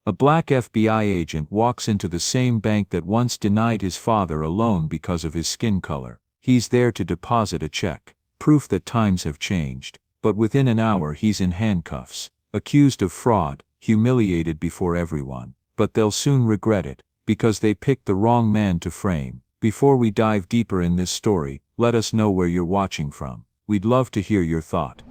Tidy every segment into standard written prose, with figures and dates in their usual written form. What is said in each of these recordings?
A black FBI agent walks into the same bank that once denied his father a loan because of his skin color. He's there to deposit a check, proof that times have changed. But within an hour he's in handcuffs, accused of fraud, humiliated before everyone. But they'll soon regret it, because they picked the wrong man to frame. Before we dive deeper in this story, let us know where you're watching from. We'd love to hear your thought.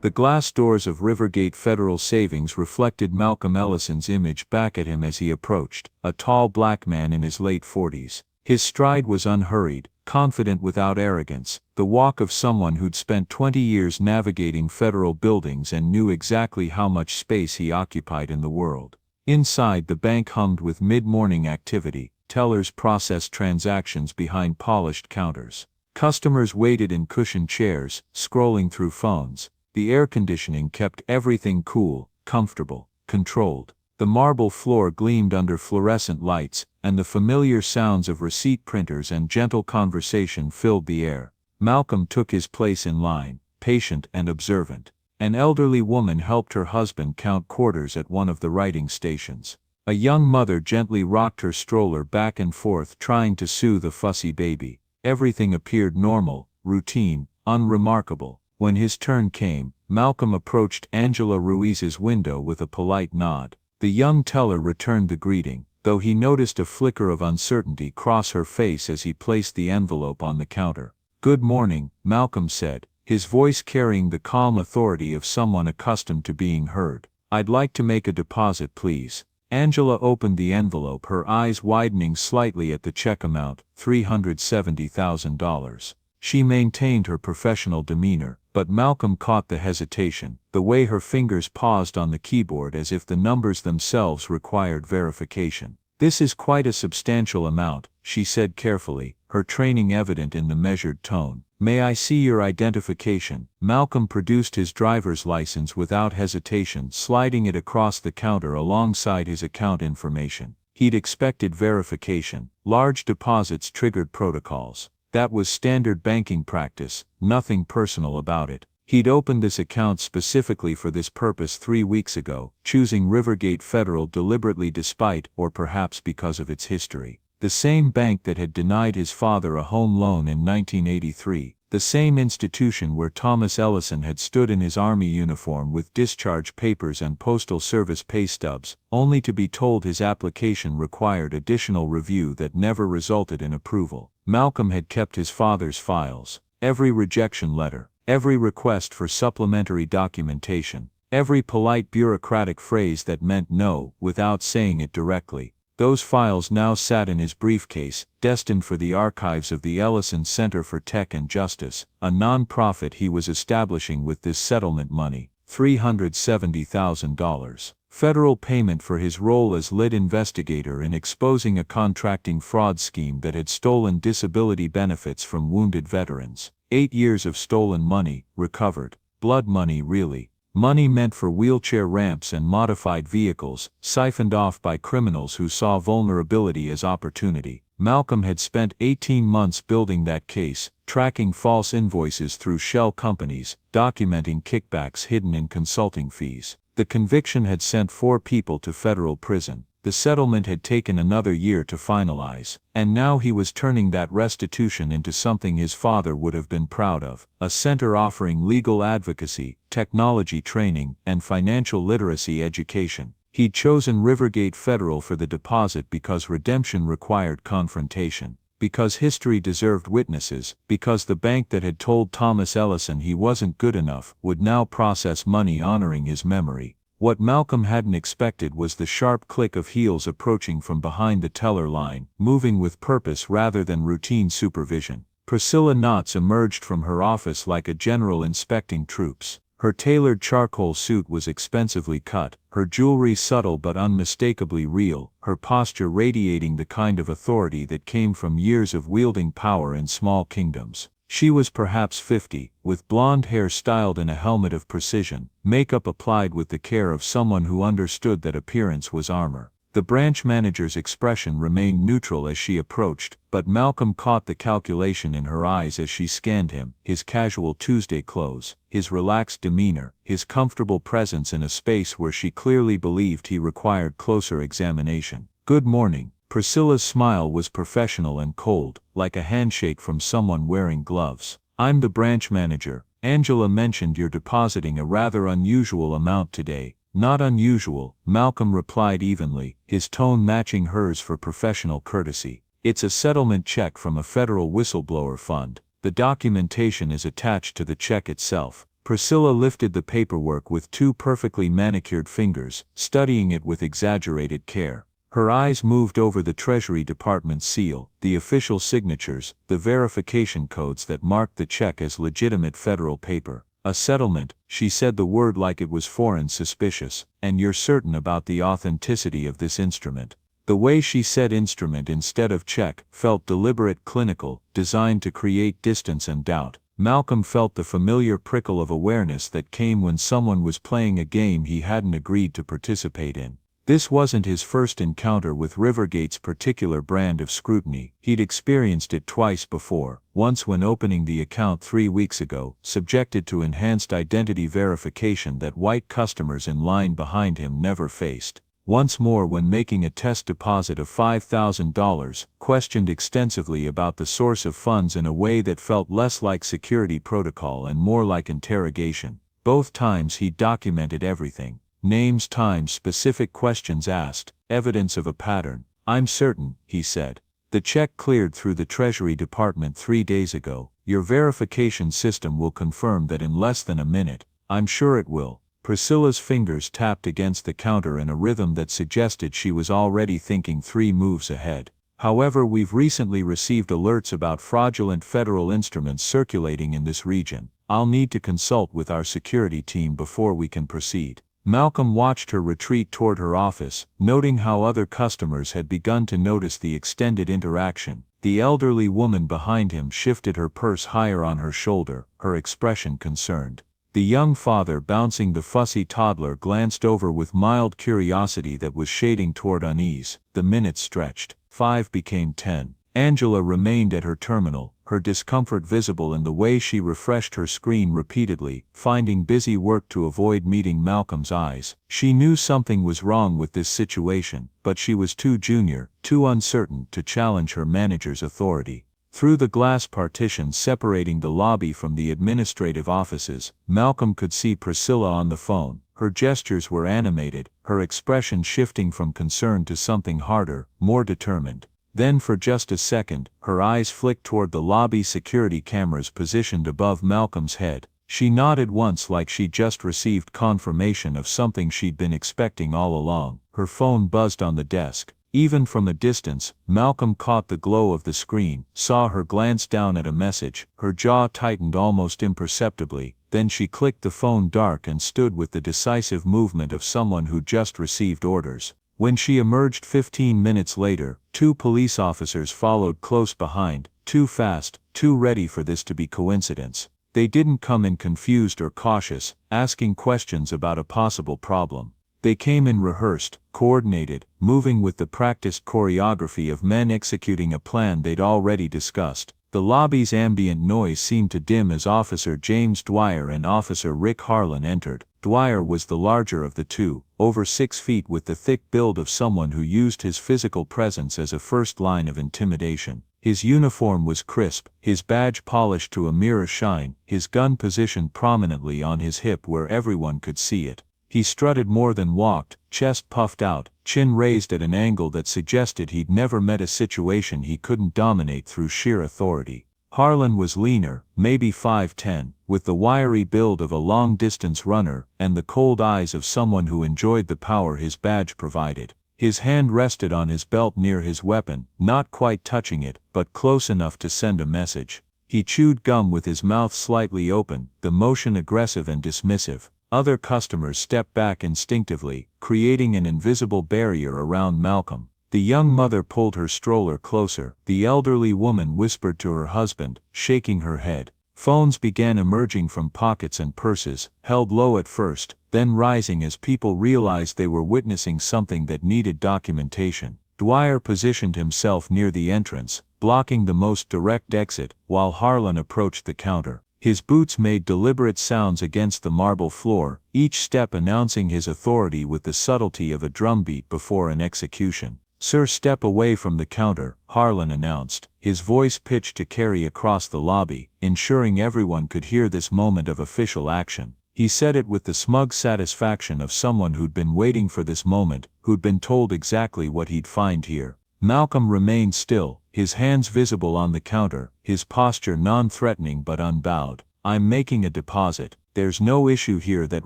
The glass doors of Rivergate Federal Savings reflected Malcolm Ellison's image back at him as he approached, a tall black man in his late 40s. His stride was unhurried, confident without arrogance, the walk of someone who'd spent 20 years navigating federal buildings and knew exactly how much space he occupied in the world. Inside, the bank hummed with mid-morning activity. Tellers processed transactions behind polished counters. Customers waited in cushioned chairs, scrolling through phones. The air conditioning kept everything cool, comfortable, controlled. The marble floor gleamed under fluorescent lights, and the familiar sounds of receipt printers and gentle conversation filled the air. Malcolm took his place in line, patient and observant. An elderly woman helped her husband count quarters at one of the writing stations. A young mother gently rocked her stroller back and forth, trying to soothe a fussy baby. Everything appeared normal, routine, unremarkable. When his turn came, Malcolm approached Angela Ruiz's window with a polite nod. The young teller returned the greeting, though he noticed a flicker of uncertainty cross her face as he placed the envelope on the counter. "Good morning," Malcolm said, his voice carrying the calm authority of someone accustomed to being heard. "I'd like to make a deposit, please." Angela opened the envelope, her eyes widening slightly at the check amount, $370,000. She maintained her professional demeanor, but Malcolm caught the hesitation, the way her fingers paused on the keyboard as if the numbers themselves required verification. "This is quite a substantial amount," she said carefully, her training evident in the measured tone. "May I see your identification?" Malcolm produced his driver's license without hesitation, sliding it across the counter alongside his account information. He'd expected verification. Large deposits triggered protocols. That was standard banking practice, nothing personal about it. He'd opened this account specifically for this purpose 3 weeks ago, choosing Rivergate Federal deliberately despite, or perhaps because of its history. The same bank that had denied his father a home loan in 1983, the same institution where Thomas Ellison had stood in his Army uniform with discharge papers and Postal Service pay stubs, only to be told his application required additional review that never resulted in approval. Malcolm had kept his father's files, every rejection letter, every request for supplementary documentation, every polite bureaucratic phrase that meant no, without saying it directly. Those files now sat in his briefcase, destined for the archives of the Ellison Center for Tech and Justice, a non-profit he was establishing with this settlement money, $370,000. Federal payment for his role as lead investigator in exposing a contracting fraud scheme that had stolen disability benefits from wounded veterans. 8 years of stolen money, recovered. Blood money, really. Money meant for wheelchair ramps and modified vehicles, siphoned off by criminals who saw vulnerability as opportunity. Malcolm had spent 18 months building that case, tracking false invoices through shell companies, documenting kickbacks hidden in consulting fees. The conviction had sent 4 people to federal prison. The settlement had taken another year to finalize, and now he was turning that restitution into something his father would have been proud of, a center offering legal advocacy, technology training, and financial literacy education. He'd chosen Rivergate Federal for the deposit because redemption required confrontation, because history deserved witnesses, because the bank that had told Thomas Ellison he wasn't good enough would now process money honoring his memory. What Malcolm hadn't expected was the sharp click of heels approaching from behind the teller line, moving with purpose rather than routine supervision. Priscilla Knotts emerged from her office like a general inspecting troops. Her tailored charcoal suit was expensively cut, her jewelry subtle but unmistakably real, her posture radiating the kind of authority that came from years of wielding power in small kingdoms. She was perhaps 50, with blonde hair styled in a helmet of precision, makeup applied with the care of someone who understood that appearance was armor. The branch manager's expression remained neutral as she approached, but Malcolm caught the calculation in her eyes as she scanned him, his casual Tuesday clothes, his relaxed demeanor, his comfortable presence in a space where she clearly believed he required closer examination. "Good morning." Priscilla's smile was professional and cold, like a handshake from someone wearing gloves. "I'm the branch manager. Angela mentioned you're depositing a rather unusual amount today." "Not unusual," Malcolm replied evenly, his tone matching hers for professional courtesy. "It's a settlement check from a federal whistleblower fund. The documentation is attached to the check itself." Priscilla lifted the paperwork with two perfectly manicured fingers, studying it with exaggerated care. Her eyes moved over the Treasury Department's seal, the official signatures, the verification codes that marked the check as legitimate federal paper. "A settlement," she said the word like it was foreign, suspicious. "And you're certain about the authenticity of this instrument?" The way she said instrument instead of check felt deliberate, clinical, designed to create distance and doubt. Malcolm felt the familiar prickle of awareness that came when someone was playing a game he hadn't agreed to participate in. This wasn't his first encounter with Rivergate's particular brand of scrutiny. He'd experienced it twice before, once when opening the account 3 weeks ago, subjected to enhanced identity verification that white customers in line behind him never faced. Once more when making a test deposit of $5,000, questioned extensively about the source of funds in a way that felt less like security protocol and more like interrogation. Both times he documented everything. Names, times, specific questions asked, evidence of a pattern. "I'm certain," he said. "The check cleared through the Treasury Department 3 days ago. Your verification system will confirm that in less than a minute." "I'm sure it will." Priscilla's fingers tapped against the counter in a rhythm that suggested she was already thinking 3 moves ahead. "However, we've recently received alerts about fraudulent federal instruments circulating in this region. I'll need to consult with our security team before we can proceed." Malcolm watched her retreat toward her office, noting how other customers had begun to notice the extended interaction. The elderly woman behind him shifted her purse higher on her shoulder, her expression concerned. The young father, bouncing the fussy toddler, glanced over with mild curiosity that was shading toward unease. The minutes stretched. 5 became 10. Angela remained at her terminal, her discomfort visible in the way she refreshed her screen repeatedly, finding busy work to avoid meeting Malcolm's eyes. She knew something was wrong with this situation, but she was too junior, too uncertain to challenge her manager's authority. Through the glass partition separating the lobby from the administrative offices, Malcolm could see Priscilla on the phone. Her gestures were animated, her expression shifting from concern to something harder, more determined. Then for just a second, her eyes flicked toward the lobby security cameras positioned above Malcolm's head. She nodded once like she'd just received confirmation of something she'd been expecting all along. Her phone buzzed on the desk. Even from a distance, Malcolm caught the glow of the screen, saw her glance down at a message. Her jaw tightened almost imperceptibly, then she clicked the phone dark and stood with the decisive movement of someone who just received orders. When she emerged 15 minutes later, 2 police officers followed close behind, too fast, too ready for this to be coincidence. They didn't come in confused or cautious, asking questions about a possible problem. They came in rehearsed, coordinated, moving with the practiced choreography of men executing a plan they'd already discussed. The lobby's ambient noise seemed to dim as Officer James Dwyer and Officer Rick Harlan entered. Dwyer was the larger of the two, over 6 feet, with the thick build of someone who used his physical presence as a first line of intimidation. His uniform was crisp, his badge polished to a mirror shine, his gun positioned prominently on his hip where everyone could see it. He strutted more than walked, chest puffed out, chin raised at an angle that suggested he'd never met a situation he couldn't dominate through sheer authority. Harlan was leaner, maybe 5'10", with the wiry build of a long-distance runner and the cold eyes of someone who enjoyed the power his badge provided. His hand rested on his belt near his weapon, not quite touching it, but close enough to send a message. He chewed gum with his mouth slightly open, the motion aggressive and dismissive. Other customers stepped back instinctively, creating an invisible barrier around Malcolm. The young mother pulled her stroller closer. The elderly woman whispered to her husband, shaking her head. Phones began emerging from pockets and purses, held low at first, then rising as people realized they were witnessing something that needed documentation. Dwyer positioned himself near the entrance, blocking the most direct exit, while Harlan approached the counter. His boots made deliberate sounds against the marble floor, each step announcing his authority with the subtlety of a drumbeat before an execution. "Sir, step away from the counter," Harlan announced, his voice pitched to carry across the lobby, ensuring everyone could hear this moment of official action. He said it with the smug satisfaction of someone who'd been waiting for this moment, who'd been told exactly what he'd find here. Malcolm remained still, his hands visible on the counter, his posture non-threatening but unbowed. "I'm making a deposit. There's no issue here that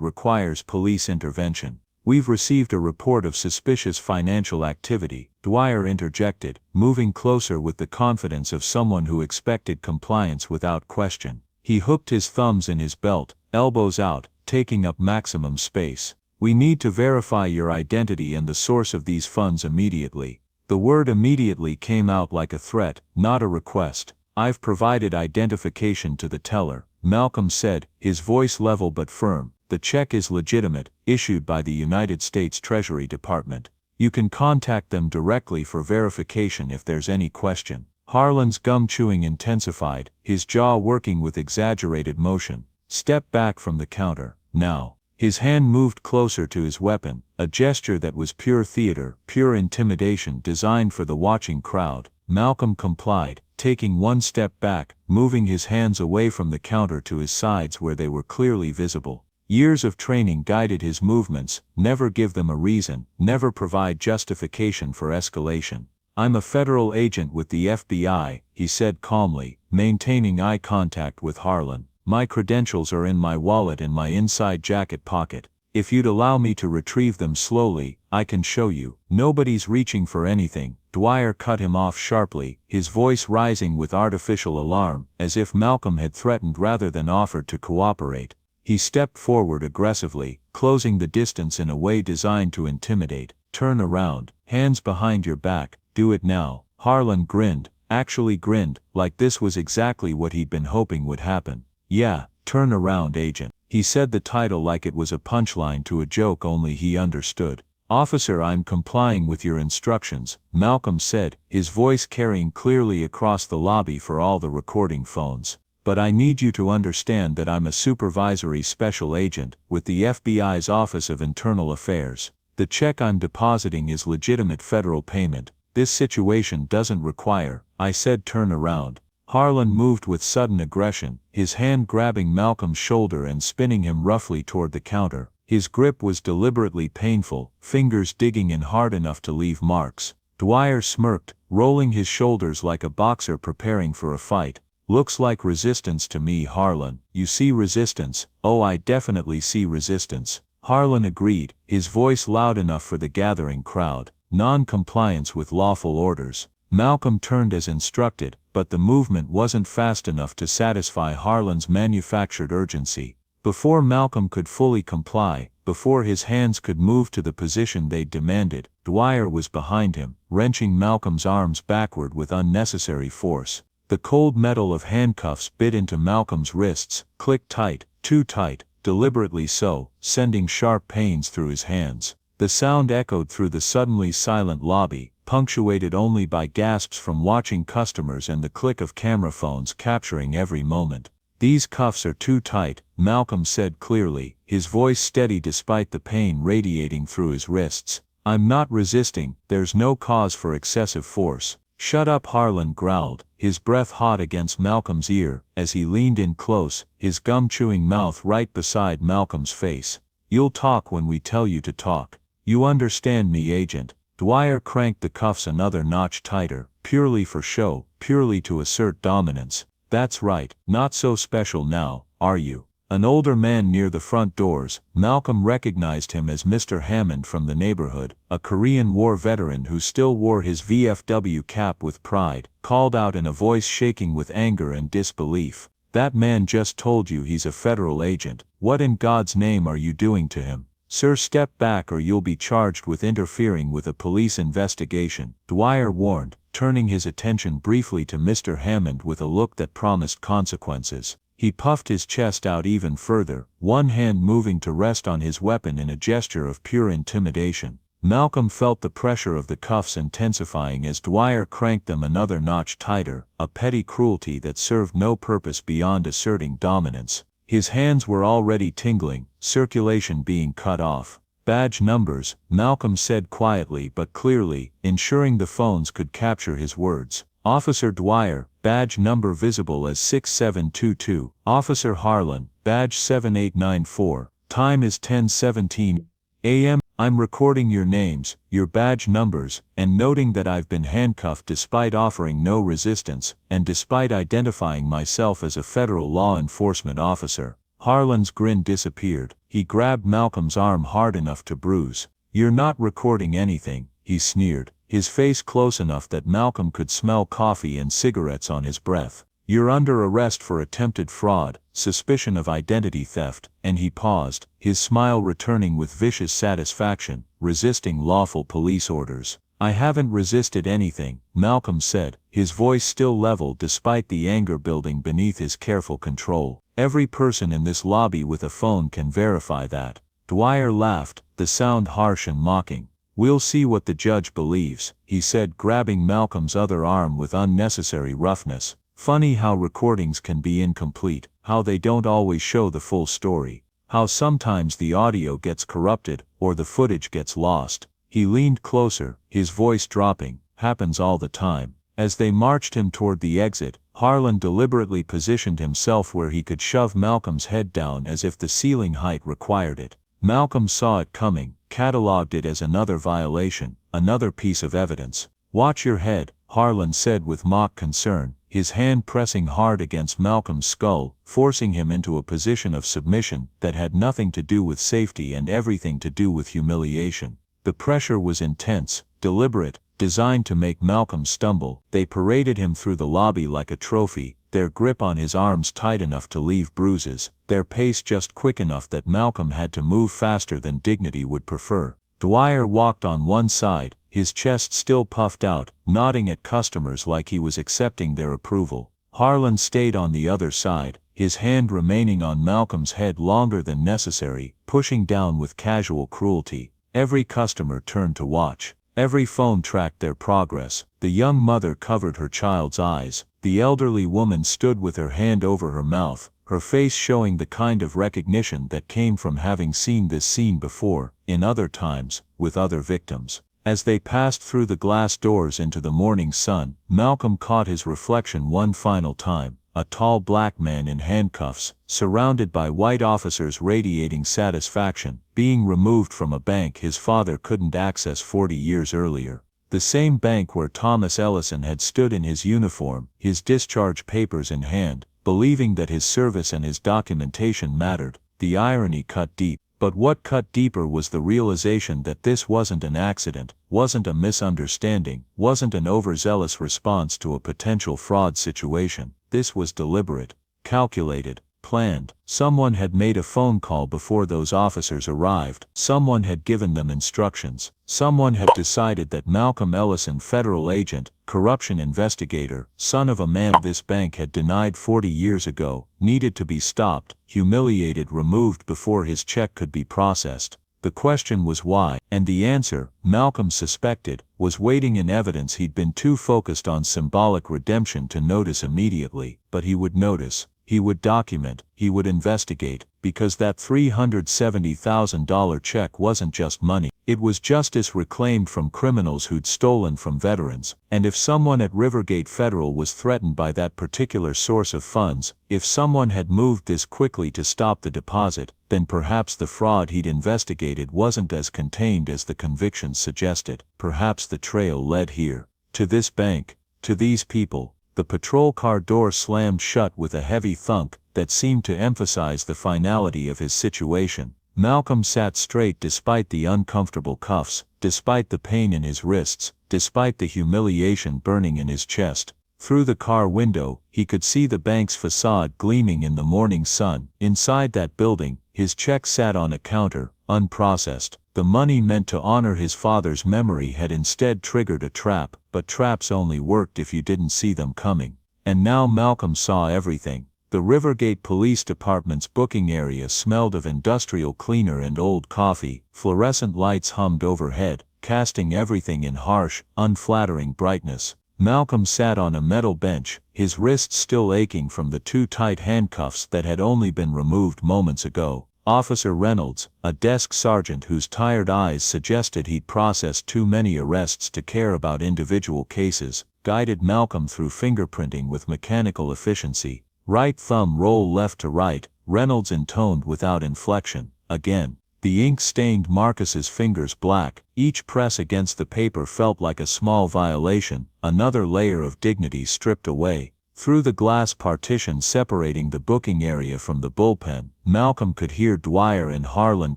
requires police intervention." "We've received a report of suspicious financial activity," Dwyer interjected, moving closer with the confidence of someone who expected compliance without question. He hooked his thumbs in his belt, elbows out, taking up maximum space. "We need to verify your identity and the source of these funds immediately." The word immediately came out like a threat, not a request. "I've provided identification to the teller," Malcolm said, his voice level but firm. "The check is legitimate, issued by the United States Treasury Department. You can contact them directly for verification if there's any question." Harlan's gum chewing intensified, his jaw working with exaggerated motion. "Step back from the counter, now." His hand moved closer to his weapon, a gesture that was pure theater, pure intimidation designed for the watching crowd. Malcolm complied, taking one step back, moving his hands away from the counter to his sides where they were clearly visible. Years of training guided his movements, never give them a reason, never provide justification for escalation. "I'm a federal agent with the FBI," he said calmly, maintaining eye contact with Harlan. "My credentials are in my wallet in my inside jacket pocket. If you'd allow me to retrieve them slowly, I can show you." "Nobody's reaching for anything," Dwyer cut him off sharply, his voice rising with artificial alarm, as if Malcolm had threatened rather than offered to cooperate. He stepped forward aggressively, closing the distance in a way designed to intimidate. "Turn around, hands behind your back, do it now." Harlan grinned, actually grinned, like this was exactly what he'd been hoping would happen. "Yeah, turn around, agent." He said the title like it was a punchline to a joke only he understood. "Officer, I'm complying with your instructions," Malcolm said, his voice carrying clearly across the lobby for all the recording phones. "But I need you to understand that I'm a supervisory special agent with the FBI's Office of Internal Affairs. The check I'm depositing is legitimate federal payment. This situation doesn't require," I said, "turn around." Harlan moved with sudden aggression, his hand grabbing Malcolm's shoulder and spinning him roughly toward the counter. His grip was deliberately painful, fingers digging in hard enough to leave marks. Dwyer smirked, rolling his shoulders like a boxer preparing for a fight. "Looks like resistance to me, Harlan." "You see resistance?" "Oh, I definitely see resistance," Harlan agreed, his voice loud enough for the gathering crowd. "Non-compliance with lawful orders." Malcolm turned as instructed, but the movement wasn't fast enough to satisfy Harlan's manufactured urgency. Before Malcolm could fully comply, before his hands could move to the position they'd demanded, Dwyer was behind him, wrenching Malcolm's arms backward with unnecessary force. The cold metal of handcuffs bit into Malcolm's wrists, clicked tight, too tight, deliberately so, sending sharp pains through his hands. The sound echoed through the suddenly silent lobby, punctuated only by gasps from watching customers and the click of camera phones capturing every moment. "These cuffs are too tight," Malcolm said clearly, his voice steady despite the pain radiating through his wrists. "I'm not resisting, there's no cause for excessive force." "Shut up," Harlan growled, his breath hot against Malcolm's ear, as he leaned in close, his gum-chewing mouth right beside Malcolm's face. "You'll talk when we tell you to talk. You understand me, agent?" Dwyer cranked the cuffs another notch tighter, purely for show, purely to assert dominance. "That's right, not so special now, are you?" An older man near the front doors, Malcolm recognized him as Mr. Hammond from the neighborhood, a Korean War veteran who still wore his VFW cap with pride, called out in a voice shaking with anger and disbelief. "That man just told you he's a federal agent. What in God's name are you doing to him?" "Sir, step back or you'll be charged with interfering with a police investigation," Dwyer warned, turning his attention briefly to Mr. Hammond with a look that promised consequences. He puffed his chest out even further, one hand moving to rest on his weapon in a gesture of pure intimidation. Malcolm felt the pressure of the cuffs intensifying as Dwyer cranked them another notch tighter, a petty cruelty that served no purpose beyond asserting dominance. His hands were already tingling, circulation being cut off. Badge numbers, Malcolm said quietly but clearly, ensuring the phones could capture his words. Officer Dwyer, badge number visible as 6722. Officer Harlan, badge 7894. Time is 10:17 a.m. I'm recording your names, your badge numbers, and noting that I've been handcuffed despite offering no resistance, and despite identifying myself as a federal law enforcement officer. Harlan's grin disappeared. He grabbed Malcolm's arm hard enough to bruise. You're not recording anything, he sneered, his face close enough that Malcolm could smell coffee and cigarettes on his breath. You're under arrest for attempted fraud, suspicion of identity theft, and he paused, his smile returning with vicious satisfaction, resisting lawful police orders. I haven't resisted anything, Malcolm said, his voice still level despite the anger building beneath his careful control. Every person in this lobby with a phone can verify that. Dwyer laughed, the sound harsh and mocking. We'll see what the judge believes, he said, grabbing Malcolm's other arm with unnecessary roughness. Funny how recordings can be incomplete, how they don't always show the full story, how sometimes the audio gets corrupted, or the footage gets lost. He leaned closer, his voice dropping. Happens all the time. As they marched him toward the exit, Harlan deliberately positioned himself where he could shove Malcolm's head down as if the ceiling height required it. Malcolm saw it coming, cataloged it as another violation, another piece of evidence. Watch your head, Harlan said with mock concern, his hand pressing hard against Malcolm's skull, forcing him into a position of submission that had nothing to do with safety and everything to do with humiliation. The pressure was intense, deliberate, designed to make Malcolm stumble. They paraded him through the lobby like a trophy, their grip on his arms tight enough to leave bruises, their pace just quick enough that Malcolm had to move faster than dignity would prefer. Dwyer walked on one side, his chest still puffed out, nodding at customers like he was accepting their approval. Harlan stayed on the other side, his hand remaining on Malcolm's head longer than necessary, pushing down with casual cruelty. Every customer turned to watch. Every phone tracked their progress. The young mother covered her child's eyes. The elderly woman stood with her hand over her mouth, her face showing the kind of recognition that came from having seen this scene before, in other times, with other victims. As they passed through the glass doors into the morning sun, Malcolm caught his reflection one final time, a tall black man in handcuffs, surrounded by white officers radiating satisfaction, being removed from a bank his father couldn't access 40 years earlier. The same bank where Thomas Ellison had stood in his uniform, his discharge papers in hand, believing that his service and his documentation mattered. The irony cut deep. But what cut deeper was the realization that this wasn't an accident, wasn't a misunderstanding, wasn't an overzealous response to a potential fraud situation. This was deliberate, calculated, planned. Someone had made a phone call before those officers arrived. Someone had given them instructions. Someone had decided that Malcolm Ellison, federal agent, corruption investigator, son of a man this bank had denied 40 years ago, needed to be stopped, humiliated, removed before his check could be processed. The question was why, and the answer, Malcolm suspected, was waiting in evidence. He'd been too focused on symbolic redemption to notice immediately, but he would notice. He would document, he would investigate, because that $370,000 check wasn't just money, it was justice reclaimed from criminals who'd stolen from veterans. And if someone at Rivergate Federal was threatened by that particular source of funds, if someone had moved this quickly to stop the deposit, then perhaps the fraud he'd investigated wasn't as contained as the convictions suggested. Perhaps the trail led here, to this bank, to these people. The patrol car door slammed shut with a heavy thunk that seemed to emphasize the finality of his situation. Malcolm sat straight despite the uncomfortable cuffs, despite the pain in his wrists, despite the humiliation burning in his chest. Through the car window, he could see the bank's facade gleaming in the morning sun. Inside that building, his check sat on a counter, unprocessed. The money meant to honor his father's memory had instead triggered a trap, but traps only worked if you didn't see them coming. And now Malcolm saw everything. The Rivergate Police Department's booking area smelled of industrial cleaner and old coffee. Fluorescent lights hummed overhead, casting everything in harsh, unflattering brightness. Malcolm sat on a metal bench, his wrists still aching from the two tight handcuffs that had only been removed moments ago. Officer Reynolds, a desk sergeant whose tired eyes suggested he'd processed too many arrests to care about individual cases, guided Malcolm through fingerprinting with mechanical efficiency. Right thumb roll left to right, Reynolds intoned without inflection. Again. The ink stained Marcus's fingers black. Each press against the paper felt like a small violation, another layer of dignity stripped away. Through the glass partition separating the booking area from the bullpen, Malcolm could hear Dwyer and Harlan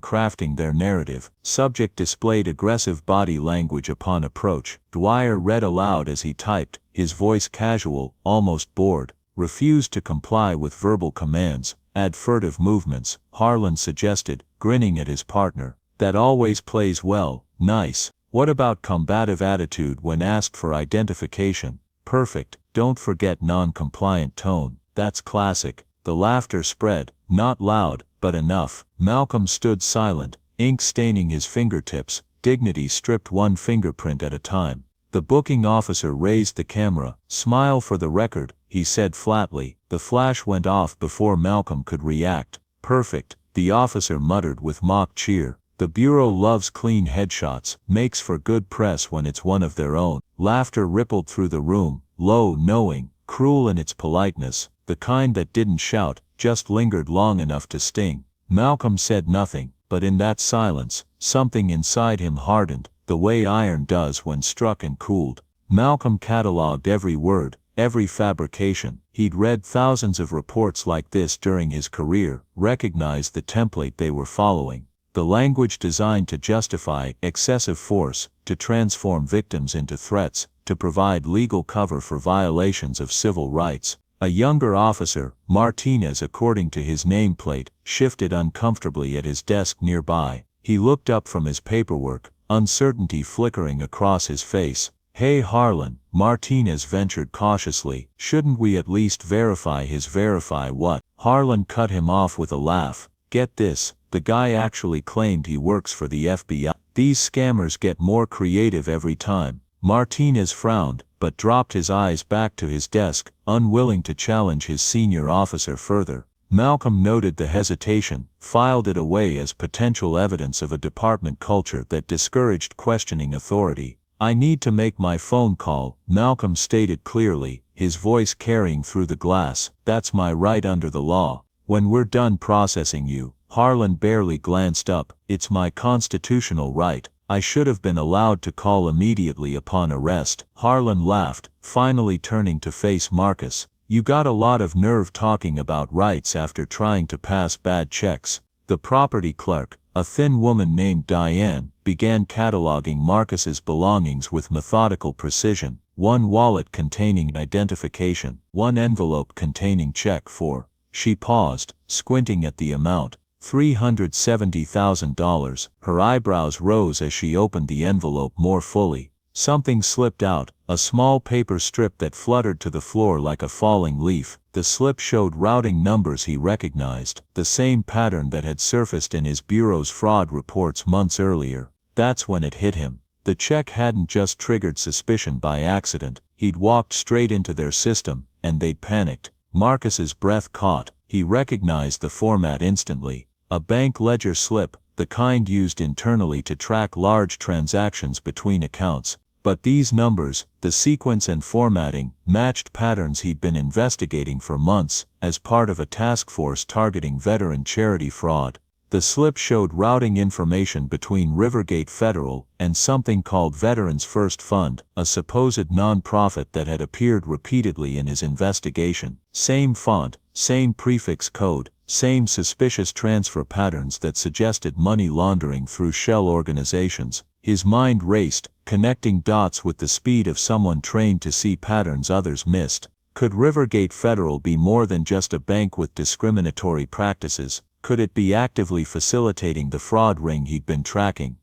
crafting their narrative. Subject displayed aggressive body language upon approach. Dwyer read aloud as he typed, his voice casual, almost bored. Refused to comply with verbal commands. Add furtive movements, Harlan suggested, grinning at his partner. That always plays well. Nice. What about combative attitude when asked for identification? Perfect. Don't forget non-compliant tone. That's classic. The laughter spread, not loud, but enough. Malcolm stood silent, ink staining his fingertips, dignity stripped one fingerprint at a time. The booking officer raised the camera. Smile for the record, he said flatly. The flash went off before Malcolm could react. Perfect, the officer muttered with mock cheer. The Bureau loves clean headshots, makes for good press when it's one of their own. Laughter rippled through the room, low, knowing, cruel in its politeness, the kind that didn't shout, just lingered long enough to sting. Malcolm said nothing, but in that silence, something inside him hardened, the way iron does when struck and cooled. Malcolm catalogued every word, every fabrication. He'd read thousands of reports like this during his career, recognized the template they were following. The language designed to justify excessive force, to transform victims into threats, to provide legal cover for violations of civil rights. A younger officer, Martinez according to his nameplate, shifted uncomfortably at his desk nearby. He looked up from his paperwork, uncertainty flickering across his face. Hey Harlan, Martinez ventured cautiously, shouldn't we at least verify his verify what? Harlan cut him off with a laugh. Get this, the guy actually claimed he works for the FBI. These scammers get more creative every time. Martinez frowned, but dropped his eyes back to his desk, unwilling to challenge his senior officer further. Malcolm noted the hesitation, filed it away as potential evidence of a department culture that discouraged questioning authority. I need to make my phone call, Malcolm stated clearly, his voice carrying through the glass. That's my right under the law. When we're done processing you, Harlan barely glanced up. It's my constitutional right. I should have been allowed to call immediately upon arrest. Harlan laughed, finally turning to face Marcus. You got a lot of nerve talking about rights after trying to pass bad checks. The property clerk, a thin woman named Diane, began cataloging Marcus's belongings with methodical precision. One wallet containing identification, one envelope containing check for. She paused, squinting at the amount. $370,000. Her eyebrows rose as she opened the envelope more fully. Something slipped out, a small paper strip that fluttered to the floor like a falling leaf. The slip showed routing numbers he recognized, the same pattern that had surfaced in his bureau's fraud reports months earlier. That's when it hit him. The check hadn't just triggered suspicion by accident, he'd walked straight into their system, and they'd panicked. Marcus's breath caught. He recognized the format instantly. A bank ledger slip, the kind used internally to track large transactions between accounts. But these numbers, the sequence and formatting, matched patterns he'd been investigating for months, as part of a task force targeting veteran charity fraud. The slip showed routing information between Rivergate Federal and something called Veterans First Fund, a supposed non-profit that had appeared repeatedly in his investigation. Same font, same prefix code, same suspicious transfer patterns that suggested money laundering through shell organizations. His mind raced, connecting dots with the speed of someone trained to see patterns others missed. Could Rivergate Federal be more than just a bank with discriminatory practices? Could it be actively facilitating the fraud ring he'd been tracking?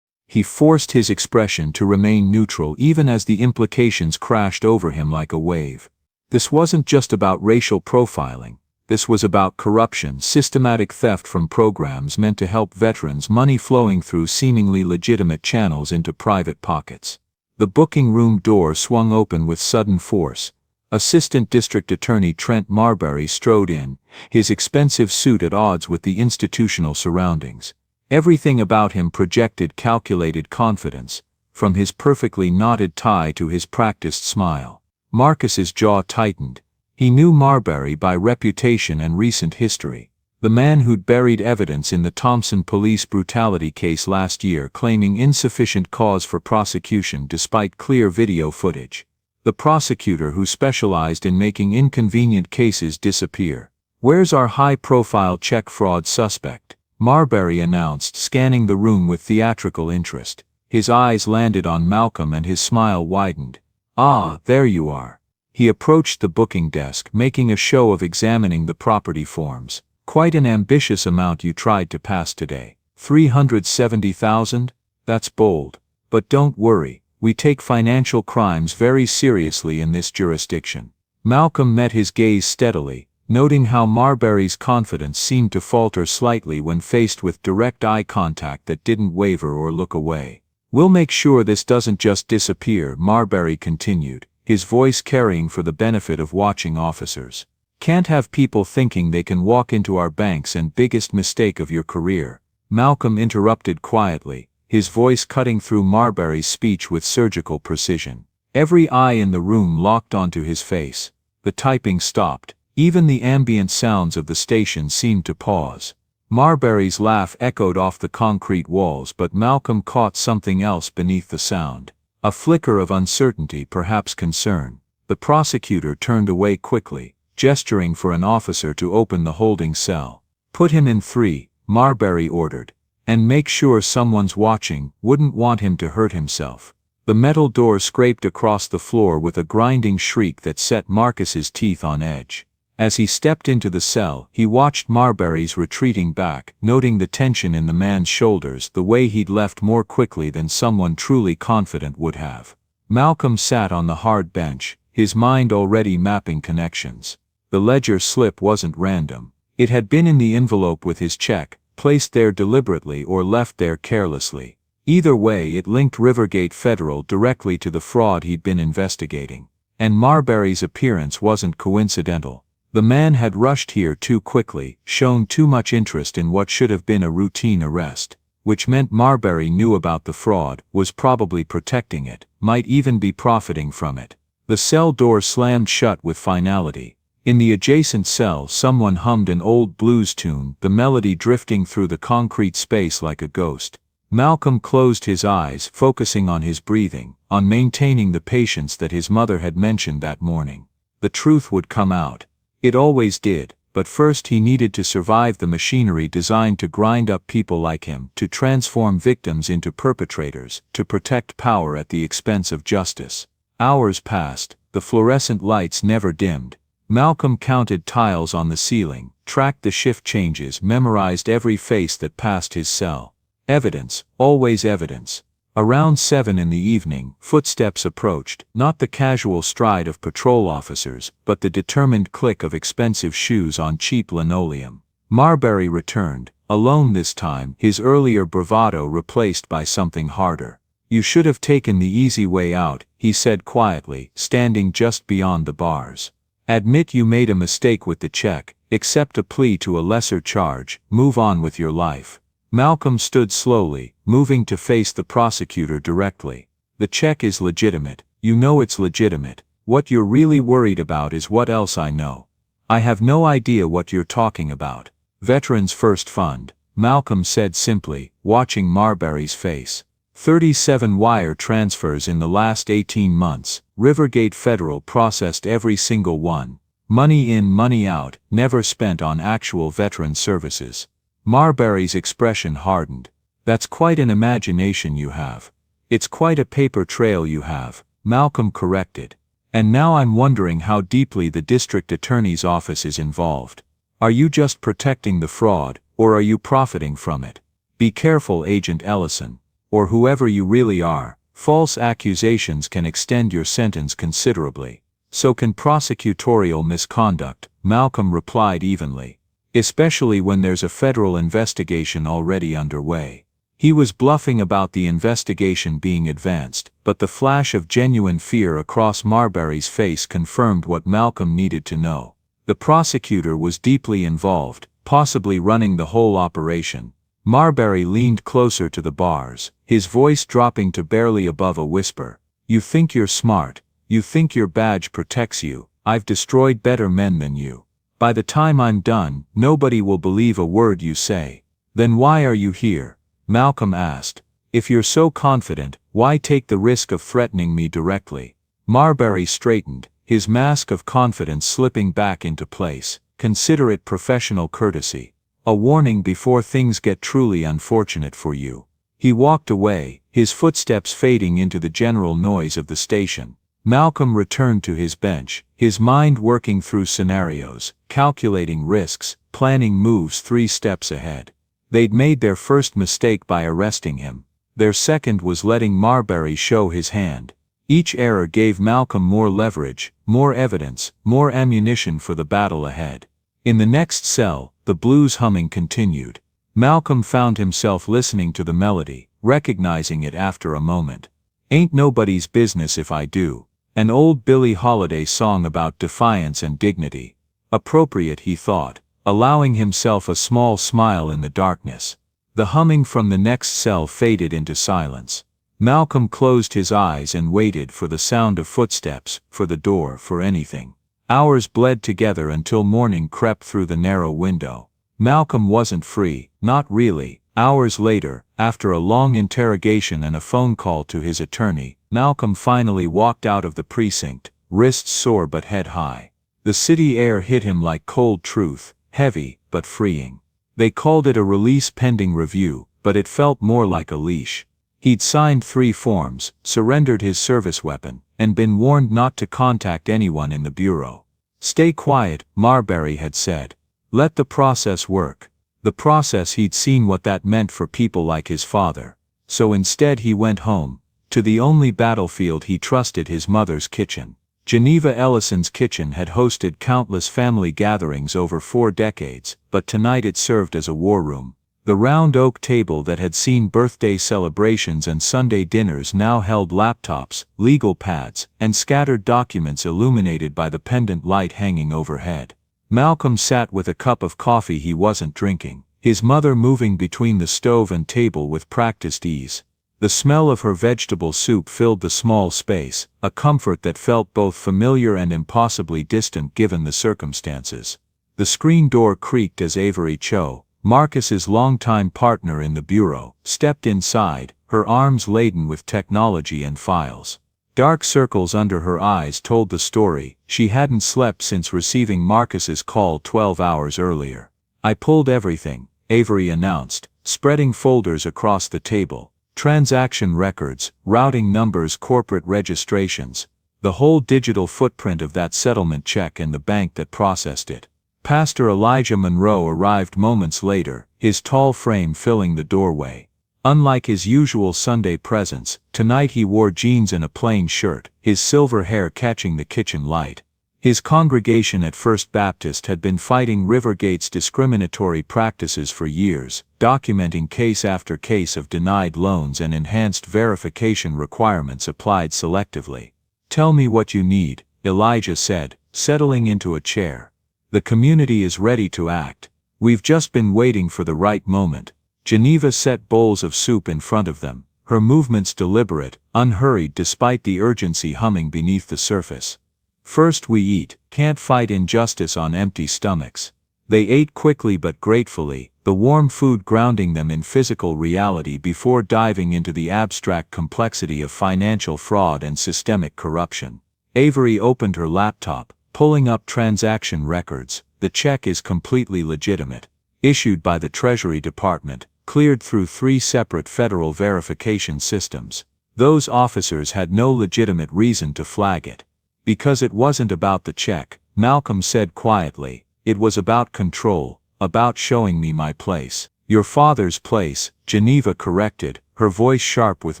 He forced his expression to remain neutral even as the implications crashed over him like a wave. This wasn't just about racial profiling. This was about corruption, systematic theft from programs meant to help veterans, money flowing through seemingly legitimate channels into private pockets. The booking room door swung open with sudden force. Assistant District Attorney Trent Marbury strode in, his expensive suit at odds with the institutional surroundings. Everything about him projected calculated confidence, from his perfectly knotted tie to his practiced smile. Marcus's jaw tightened. He knew Marbury by reputation and recent history. The man who'd buried evidence in the Thompson police brutality case last year, claiming insufficient cause for prosecution despite clear video footage. The prosecutor who specialized in making inconvenient cases disappear. "Where's our high-profile check fraud suspect?" Marbury announced, scanning the room with theatrical interest. His eyes landed on Malcolm and his smile widened. "Ah, there you are." He approached the booking desk, making a show of examining the property forms. "Quite an ambitious amount you tried to pass today. 370,000? That's bold. But don't worry. We take financial crimes very seriously in this jurisdiction." Malcolm met his gaze steadily, noting how Marbury's confidence seemed to falter slightly when faced with direct eye contact that didn't waver or look away. "We'll make sure this doesn't just disappear," Marbury continued, his voice carrying for the benefit of watching officers. "Can't have people thinking they can walk into our banks and biggest mistake of your career." Malcolm interrupted quietly, his voice cutting through Marbury's speech with surgical precision. Every eye in the room locked onto his face. The typing stopped. Even the ambient sounds of the station seemed to pause. Marbury's laugh echoed off the concrete walls, but Malcolm caught something else beneath the sound. A flicker of uncertainty, perhaps concern. The prosecutor turned away quickly, gesturing for an officer to open the holding cell. "Put him in 3, Marbury ordered. "And make sure someone's watching, wouldn't want him to hurt himself." The metal door scraped across the floor with a grinding shriek that set Marcus's teeth on edge. As he stepped into the cell, he watched Marbury's retreating back, noting the tension in the man's shoulders, the way he'd left more quickly than someone truly confident would have. Malcolm sat on the hard bench, his mind already mapping connections. The ledger slip wasn't random. It had been in the envelope with his check, placed there deliberately or left there carelessly. Either way, it linked Rivergate Federal directly to the fraud he'd been investigating. And Marbury's appearance wasn't coincidental. The man had rushed here too quickly, shown too much interest in what should have been a routine arrest, which meant Marbury knew about the fraud, was probably protecting it, might even be profiting from it. The cell door slammed shut with finality. In the adjacent cell, someone hummed an old blues tune, the melody drifting through the concrete space like a ghost. Malcolm closed his eyes, focusing on his breathing, on maintaining the patience that his mother had mentioned that morning. The truth would come out. It always did, but first he needed to survive the machinery designed to grind up people like him, to transform victims into perpetrators, to protect power at the expense of justice. Hours passed, the fluorescent lights never dimmed. Malcolm counted tiles on the ceiling, tracked the shift changes, memorized every face that passed his cell. Evidence, always evidence. Around 7 in the evening, footsteps approached, not the casual stride of patrol officers, but the determined click of expensive shoes on cheap linoleum. Marbury returned, alone this time, his earlier bravado replaced by something harder. "You should have taken the easy way out," he said quietly, standing just beyond the bars. "Admit you made a mistake with the check, accept a plea to a lesser charge, move on with your life." Malcolm stood slowly, moving to face the prosecutor directly. "The check is legitimate. You know it's legitimate. What you're really worried about is what else I know." "I have no idea what you're talking about." "Veterans First Fund," Malcolm said simply, watching Marbury's face. 37 wire transfers in the last 18 months. Rivergate Federal processed every single one. Money in, money out, never spent on actual veteran services. Marbury's expression hardened. "That's quite an imagination you have." "It's quite a paper trail you have," Malcolm corrected. "And now I'm wondering how deeply the district attorney's office is involved. Are you just protecting the fraud, or are you profiting from it? Be careful, Agent Ellison. Or whoever you really are, false accusations can extend your sentence considerably." So can prosecutorial misconduct, Malcolm replied evenly. Especially when there's a federal investigation already underway. He was bluffing about the investigation being advanced, but the flash of genuine fear across Marbury's face confirmed what Malcolm needed to know. The prosecutor was deeply involved, possibly running the whole operation. Marbury leaned closer to the bars, his voice dropping to barely above a whisper. You think you're smart, you think your badge protects you, I've destroyed better men than you. By the time I'm done, nobody will believe a word you say. Then why are you here? Malcolm asked. If you're so confident, why take the risk of threatening me directly? Marbury straightened, his mask of confidence slipping back into place. Consider it professional courtesy. A warning before things get truly unfortunate for you. He walked away, his footsteps fading into the general noise of the station. Malcolm returned to his bench, his mind working through scenarios, calculating risks, planning moves 3 steps ahead. They'd made their first mistake by arresting him. Their second was letting Marbury show his hand. Each error gave Malcolm more leverage, more evidence, more ammunition for the battle ahead. In the next cell, the blues humming continued. Malcolm found himself listening to the melody, recognizing it after a moment. Ain't nobody's business if I do. An old Billie Holiday song about defiance and dignity. Appropriate, he thought, allowing himself a small smile in the darkness. The humming from the next cell faded into silence. Malcolm closed his eyes and waited for the sound of footsteps, for the door, for anything. Hours bled together until morning crept through the narrow window. Malcolm wasn't free, not really. Hours later, after a long interrogation and a phone call to his attorney, Malcolm finally walked out of the precinct, wrists sore but head high. The city air hit him like cold truth, heavy, but freeing. They called it a release pending review, but it felt more like a leash. He'd signed 3 forms, surrendered his service weapon, and been warned not to contact anyone in the bureau. Stay quiet, Marbury had said. Let the process work. The process, he'd seen what that meant for people like his father. So instead he went home, to the only battlefield he trusted, his mother's kitchen. Geneva Ellison's kitchen had hosted countless family gatherings over 4 decades, but tonight it served as a war room. The round oak table that had seen birthday celebrations and Sunday dinners now held laptops, legal pads, and scattered documents illuminated by the pendant light hanging overhead. Malcolm sat with a cup of coffee he wasn't drinking, his mother moving between the stove and table with practiced ease. The smell of her vegetable soup filled the small space, a comfort that felt both familiar and impossibly distant given the circumstances. The screen door creaked as Avery Cho, Marcus's longtime partner in the bureau, stepped inside, her arms laden with technology and files. Dark circles under her eyes told the story. She hadn't slept since receiving Marcus's call 12 hours earlier. I pulled everything, Avery announced, spreading folders across the table. Transaction records, routing numbers, corporate registrations. The whole digital footprint of that settlement check and the bank that processed it. Pastor Elijah Monroe arrived moments later, his tall frame filling the doorway. Unlike his usual Sunday presence, tonight he wore jeans and a plain shirt, his silver hair catching the kitchen light. His congregation at First Baptist had been fighting Rivergate's discriminatory practices for years, documenting case after case of denied loans and enhanced verification requirements applied selectively. Tell me what you need, Elijah said, settling into a chair. The community is ready to act. We've just been waiting for the right moment. Geneva set bowls of soup in front of them, her movements deliberate, unhurried despite the urgency humming beneath the surface. First we eat, can't fight injustice on empty stomachs. They ate quickly but gratefully, the warm food grounding them in physical reality before diving into the abstract complexity of financial fraud and systemic corruption. Avery opened her laptop, pulling up transaction records. The check is completely legitimate. Issued by the Treasury Department, cleared through 3 separate federal verification systems. Those officers had no legitimate reason to flag it. Because it wasn't about the check, Malcolm said quietly, it was about control, about showing me my place. Your father's place, Geneva corrected, her voice sharp with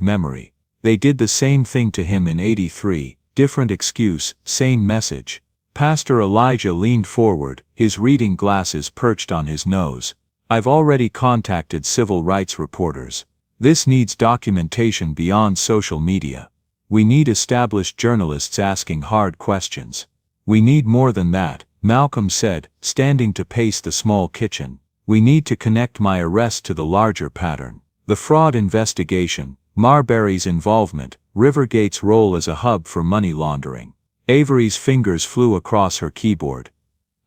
memory. They did the same thing to him in '83, different excuse, same message. Pastor Elijah leaned forward, his reading glasses perched on his nose. I've already contacted civil rights reporters. This needs documentation beyond social media. We need established journalists asking hard questions. We need more than that, Malcolm said, standing to pace the small kitchen. We need to connect my arrest to the larger pattern. The fraud investigation, Marbury's involvement, Rivergate's role as a hub for money laundering. Avery's fingers flew across her keyboard.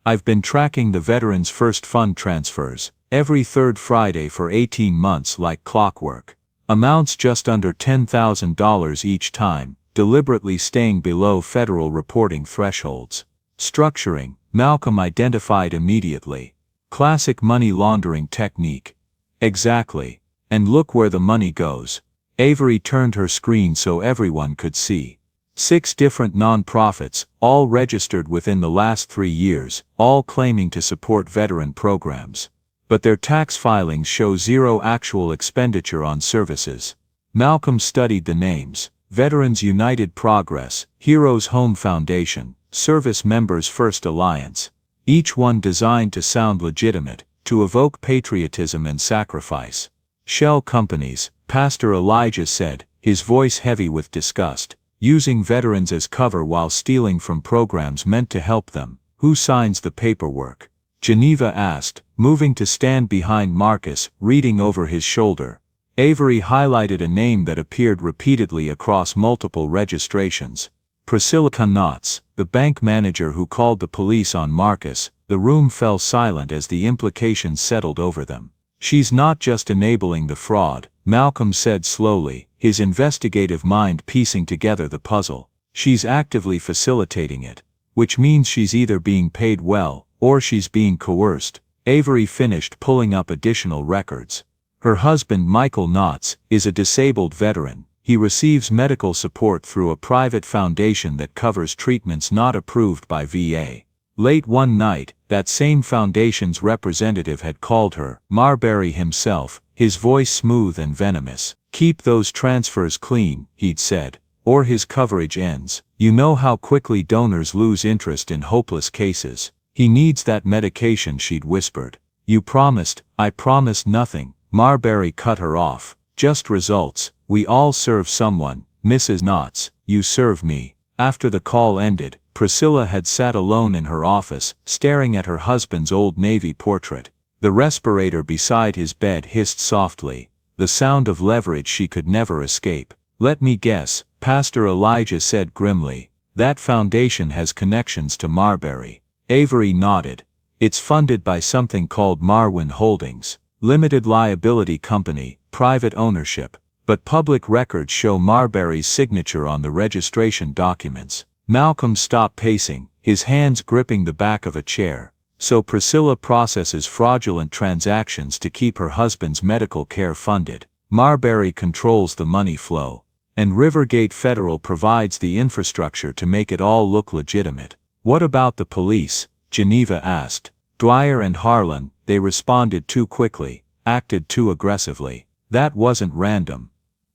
I've been tracking the Veterans First Fund transfers, every third Friday for 18 months like clockwork. Amounts just under $10,000 each time, deliberately staying below federal reporting thresholds. Structuring, Malcolm identified immediately. Classic money laundering technique. Exactly. And look where the money goes. Avery turned her screen so everyone could see. 6 different nonprofits, all registered within the last 3 years, all claiming to support veteran programs. But their tax filings show zero actual expenditure on services. Malcolm studied the names: Veterans United Progress, Heroes Home Foundation, Service Members First Alliance. Each one designed to sound legitimate, to evoke patriotism and sacrifice. Shell companies, Pastor Elijah said, his voice heavy with disgust, using veterans as cover while stealing from programs meant to help them. Who signs the paperwork? Geneva asked, moving to stand behind Marcus, reading over his shoulder. Avery highlighted a name that appeared repeatedly across multiple registrations. Priscilla Knotts, the bank manager who called the police on Marcus. The room fell silent as the implications settled over them. She's not just enabling the fraud, Malcolm said slowly, his investigative mind piecing together the puzzle. She's actively facilitating it. Which means she's either being paid well, or she's being coerced. Avery finished pulling up additional records. Her husband Michael Knotts is a disabled veteran. He receives medical support through a private foundation that covers treatments not approved by VA. Late one night, that same foundation's representative had called her. Marbury himself, his voice smooth and venomous. Keep those transfers clean, he'd said, or his coverage ends. You know how quickly donors lose interest in hopeless cases. He needs that medication, she'd whispered. You promised. I promised nothing. Marbury cut her off. Just results. We all serve someone. Mrs. Knotts, you serve me. After the call ended, Priscilla had sat alone in her office, staring at her husband's old Navy portrait. The respirator beside his bed hissed softly, the sound of leverage she could never escape. Let me guess, Pastor Elijah said grimly. That foundation has connections to Marbury. Avery nodded. It's funded by something called Marwin Holdings, limited liability company, private ownership. But public records show Marbury's signature on the registration documents. Malcolm stopped pacing, his hands gripping the back of a chair. So Priscilla processes fraudulent transactions to keep her husband's medical care funded. Marbury controls the money flow. And Rivergate Federal provides the infrastructure to make it all look legitimate. What about the police? Geneva asked. Dwyer and Harlan, they responded too quickly, acted too aggressively. That wasn't random.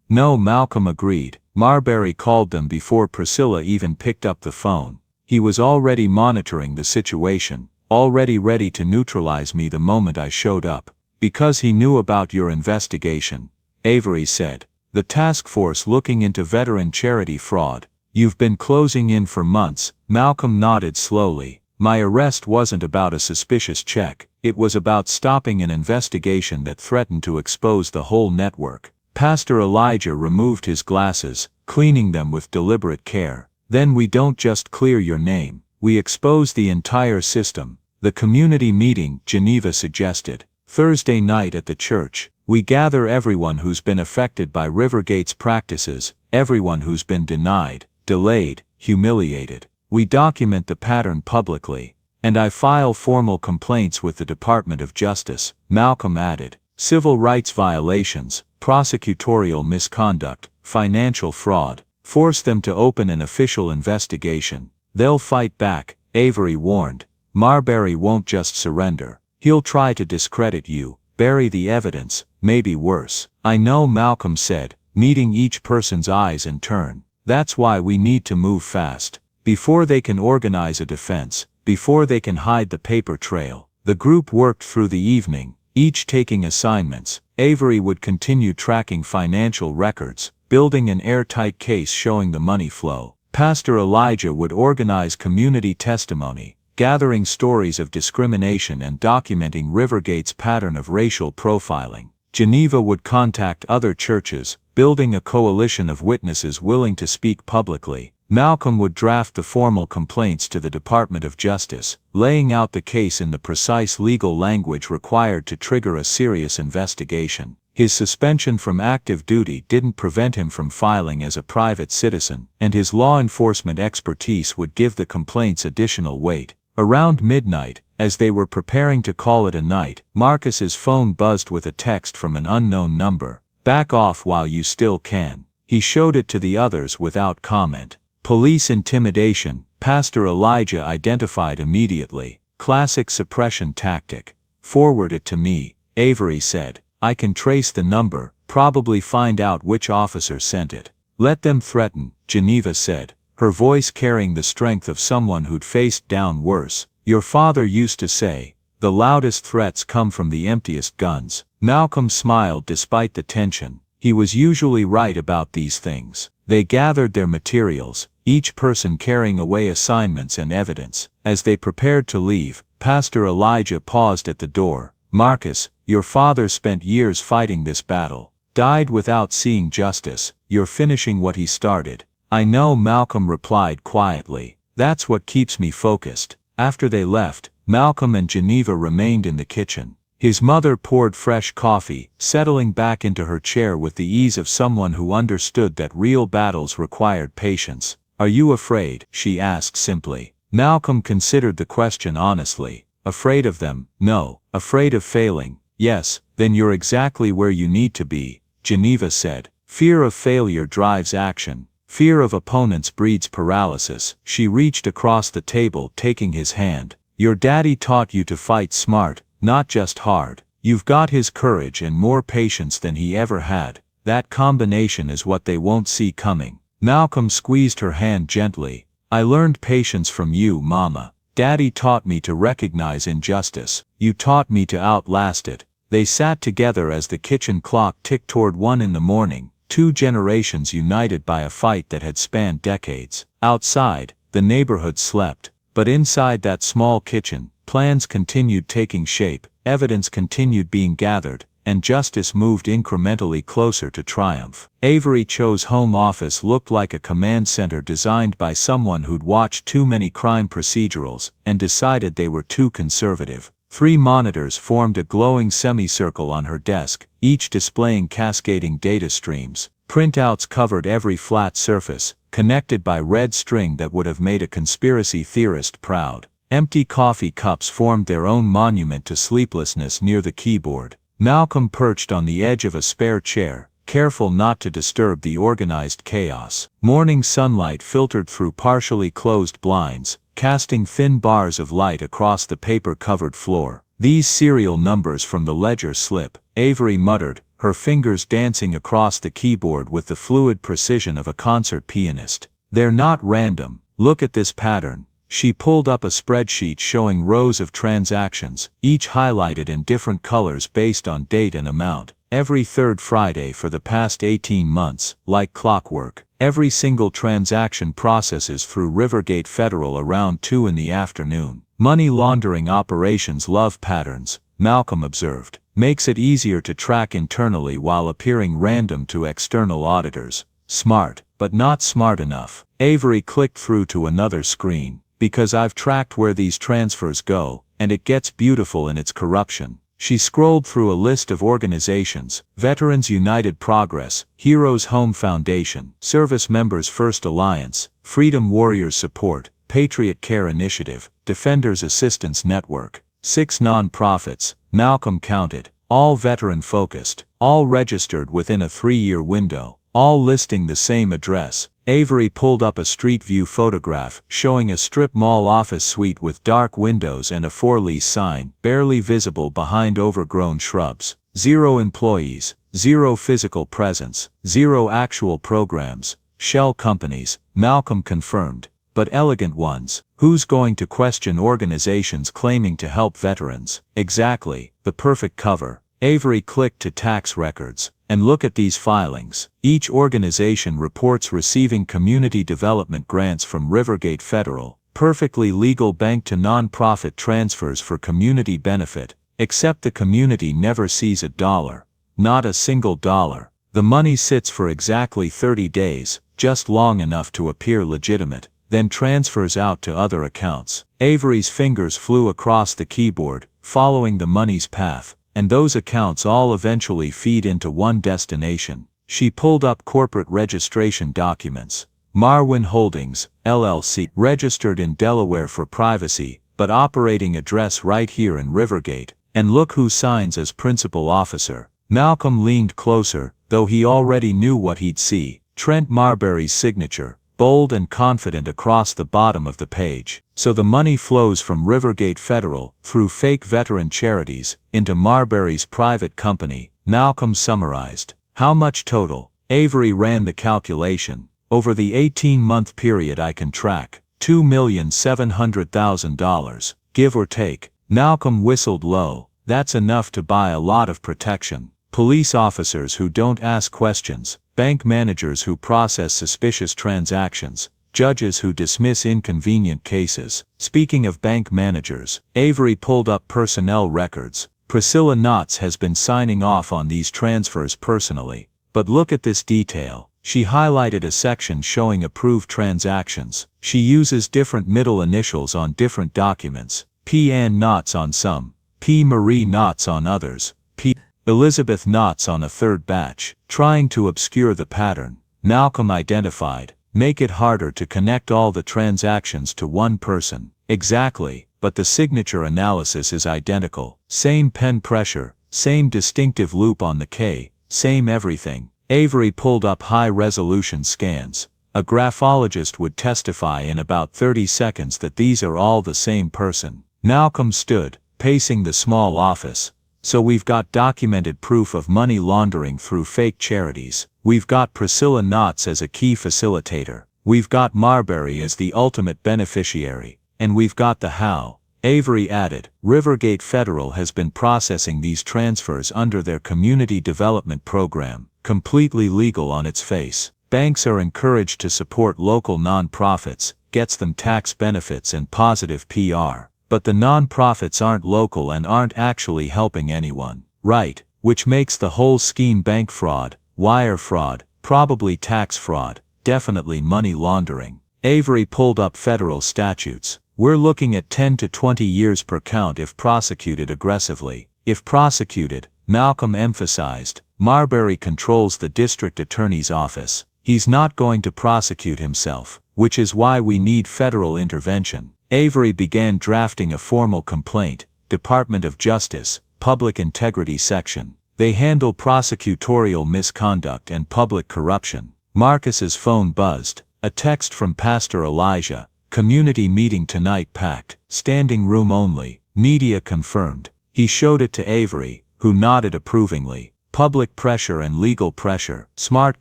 No, Malcolm agreed. Marbury called them before Priscilla even picked up the phone. He was already monitoring the situation, already ready to neutralize me the moment I showed up. Because he knew about your investigation, Avery said. The task force looking into veteran charity fraud. You've been closing in for months. Malcolm nodded slowly. My arrest wasn't about a suspicious check. It was about stopping an investigation that threatened to expose the whole network. Pastor Elijah removed his glasses, cleaning them with deliberate care. Then we don't just clear your name. We expose the entire system. The community meeting, Geneva suggested. Thursday night at the church. We gather everyone who's been affected by Rivergate's practices, everyone who's been denied, delayed, humiliated. We document the pattern publicly. And I file formal complaints with the Department of Justice, Malcolm added. Civil rights violations, prosecutorial misconduct, financial fraud. Force them to open an official investigation. They'll fight back, Avery warned. Marbury won't just surrender. He'll try to discredit you, bury the evidence, maybe worse. I know, Malcolm said, meeting each person's eyes in turn. That's why we need to move fast. Before they can organize a defense, before they can hide the paper trail. The group worked through the evening, each taking assignments. Avery would continue tracking financial records, building an airtight case showing the money flow. Pastor Elijah would organize community testimony, gathering stories of discrimination and documenting Rivergate's pattern of racial profiling. Geneva would contact other churches, building a coalition of witnesses willing to speak publicly. Malcolm would draft the formal complaints to the Department of Justice, laying out the case in the precise legal language required to trigger a serious investigation. His suspension from active duty didn't prevent him from filing as a private citizen, and his law enforcement expertise would give the complaints additional weight. Around midnight, as they were preparing to call it a night, Marcus's phone buzzed with a text from an unknown number. "Back off while you still can." He showed it to the others without comment. Police intimidation, Pastor Elijah identified immediately. Classic suppression tactic. "Forward it to me," Avery said. "I can trace the number, probably find out which officer sent it." "Let them threaten," Geneva said, her voice carrying the strength of someone who'd faced down worse. "Your father used to say, the loudest threats come from the emptiest guns." Malcolm smiled despite the tension. He was usually right about these things. They gathered their materials, each person carrying away assignments and evidence. As they prepared to leave, Pastor Elijah paused at the door. "Marcus, your father spent years fighting this battle. Died without seeing justice. You're finishing what he started." "I know," Malcolm replied quietly. "That's what keeps me focused." After they left, Malcolm and Geneva remained in the kitchen. His mother poured fresh coffee, settling back into her chair with the ease of someone who understood that real battles required patience. "Are you afraid?" she asked simply. Malcolm considered the question honestly. "Afraid of them? No. Afraid of failing? Yes." "Then you're exactly where you need to be," Geneva said. "Fear of failure drives action. Fear of opponents breeds paralysis." She reached across the table, taking his hand. "Your daddy taught you to fight smart, not just hard. You've got his courage and more patience than he ever had. That combination is what they won't see coming." Malcolm squeezed her hand gently. "I learned patience from you, Mama. Daddy taught me to recognize injustice. You taught me to outlast it." They sat together as the kitchen clock ticked toward 1 in the morning, 2 generations united by a fight that had spanned decades. Outside, the neighborhood slept, but inside that small kitchen, plans continued taking shape, evidence continued being gathered, and justice moved incrementally closer to triumph. Avery Cho's home office looked like a command center designed by someone who'd watched too many crime procedurals and decided they were too conservative. 3 monitors formed a glowing semicircle on her desk, each displaying cascading data streams. Printouts covered every flat surface, connected by red string that would have made a conspiracy theorist proud. Empty coffee cups formed their own monument to sleeplessness near the keyboard. Malcolm perched on the edge of a spare chair, careful not to disturb the organized chaos. Morning sunlight filtered through partially closed blinds, casting thin bars of light across the paper-covered floor. "These serial numbers from the ledger slip," Avery muttered, her fingers dancing across the keyboard with the fluid precision of a concert pianist. "They're not random. Look at this pattern." She pulled up a spreadsheet showing rows of transactions, each highlighted in different colors based on date and amount. Every third Friday for the past 18 months, like clockwork. Every single transaction processes through Rivergate Federal around 2 in the afternoon. "Money laundering operations love patterns," Malcolm observed. "Makes it easier to track internally while appearing random to external auditors." "Smart, but not smart enough." Avery clicked through to another screen. "Because I've tracked where these transfers go, and it gets beautiful in its corruption." She scrolled through a list of organizations: Veterans United Progress, Heroes Home Foundation, Service Members First Alliance, Freedom Warriors Support, Patriot Care Initiative, Defenders Assistance Network. 6 nonprofits, Malcolm counted, all veteran-focused, all registered within a 3-year window, all listing the same address. Avery pulled up a street view photograph showing a strip mall office suite with dark windows and a for-lease sign, barely visible behind overgrown shrubs. 0 employees, 0 physical presence, 0 actual programs, shell companies, Malcolm confirmed. But elegant ones. Who's going to question organizations claiming to help veterans? Exactly, the perfect cover. Avery clicked to tax records. And look at these filings. Each organization reports receiving community development grants from Rivergate Federal. Perfectly legal bank to non-profit transfers for community benefit. Except the community never sees a dollar. Not a single dollar. The money sits for exactly 30 days, just long enough to appear legitimate, then transfers out to other accounts. Avery's fingers flew across the keyboard, following the money's path, and those accounts all eventually feed into one destination. She pulled up corporate registration documents. Marwin Holdings, LLC, registered in Delaware for privacy, but operating address right here in Rivergate. And look who signs as principal officer. Malcolm leaned closer, though he already knew what he'd see. Trent Marbury's signature, bold and confident across the bottom of the page. So the money flows from Rivergate Federal, through fake veteran charities, into Marbury's private company, Malcolm summarized. How much total? Avery ran the calculation. Over the 18-month period I can track, $2,700,000, give or take. Malcolm whistled low. That's enough to buy a lot of protection. Police officers who don't ask questions, bank managers who process suspicious transactions, judges who dismiss inconvenient cases. Speaking of bank managers, Avery pulled up personnel records. Priscilla Knotts has been signing off on these transfers personally. But look at this detail. She highlighted a section showing approved transactions. She uses different middle initials on different documents. P. Ann Knotts on some, P. Marie Knotts on others, P. Elizabeth Knotts on a third batch. Trying to obscure the pattern, Malcolm identified. Make it harder to connect all the transactions to one person. Exactly, but the signature analysis is identical. Same pen pressure, same distinctive loop on the K, same everything. Avery pulled up high-resolution scans. A graphologist would testify in about 30 seconds that these are all the same person. Malcolm stood, pacing the small office. So we've got documented proof of money laundering through fake charities. We've got Priscilla Knotts as a key facilitator. We've got Marbury as the ultimate beneficiary. And we've got the how. Avery added, Rivergate Federal has been processing these transfers under their community development program, completely legal on its face. Banks are encouraged to support local nonprofits, gets them tax benefits and positive PR. But the nonprofits aren't local and aren't actually helping anyone. Right, which makes the whole scheme bank fraud, wire fraud, probably tax fraud, definitely money laundering. Avery pulled up federal statutes. We're looking at 10 to 20 years per count if prosecuted aggressively. If prosecuted, Malcolm emphasized, Marbury controls the district attorney's office. He's not going to prosecute himself, which is why we need federal intervention. Avery began drafting a formal complaint, Department of Justice, Public Integrity Section. They handle prosecutorial misconduct and public corruption. Marcus's phone buzzed. A text from Pastor Elijah. Community meeting tonight packed. Standing room only. Media confirmed. He showed it to Avery, who nodded approvingly. Public pressure and legal pressure. Smart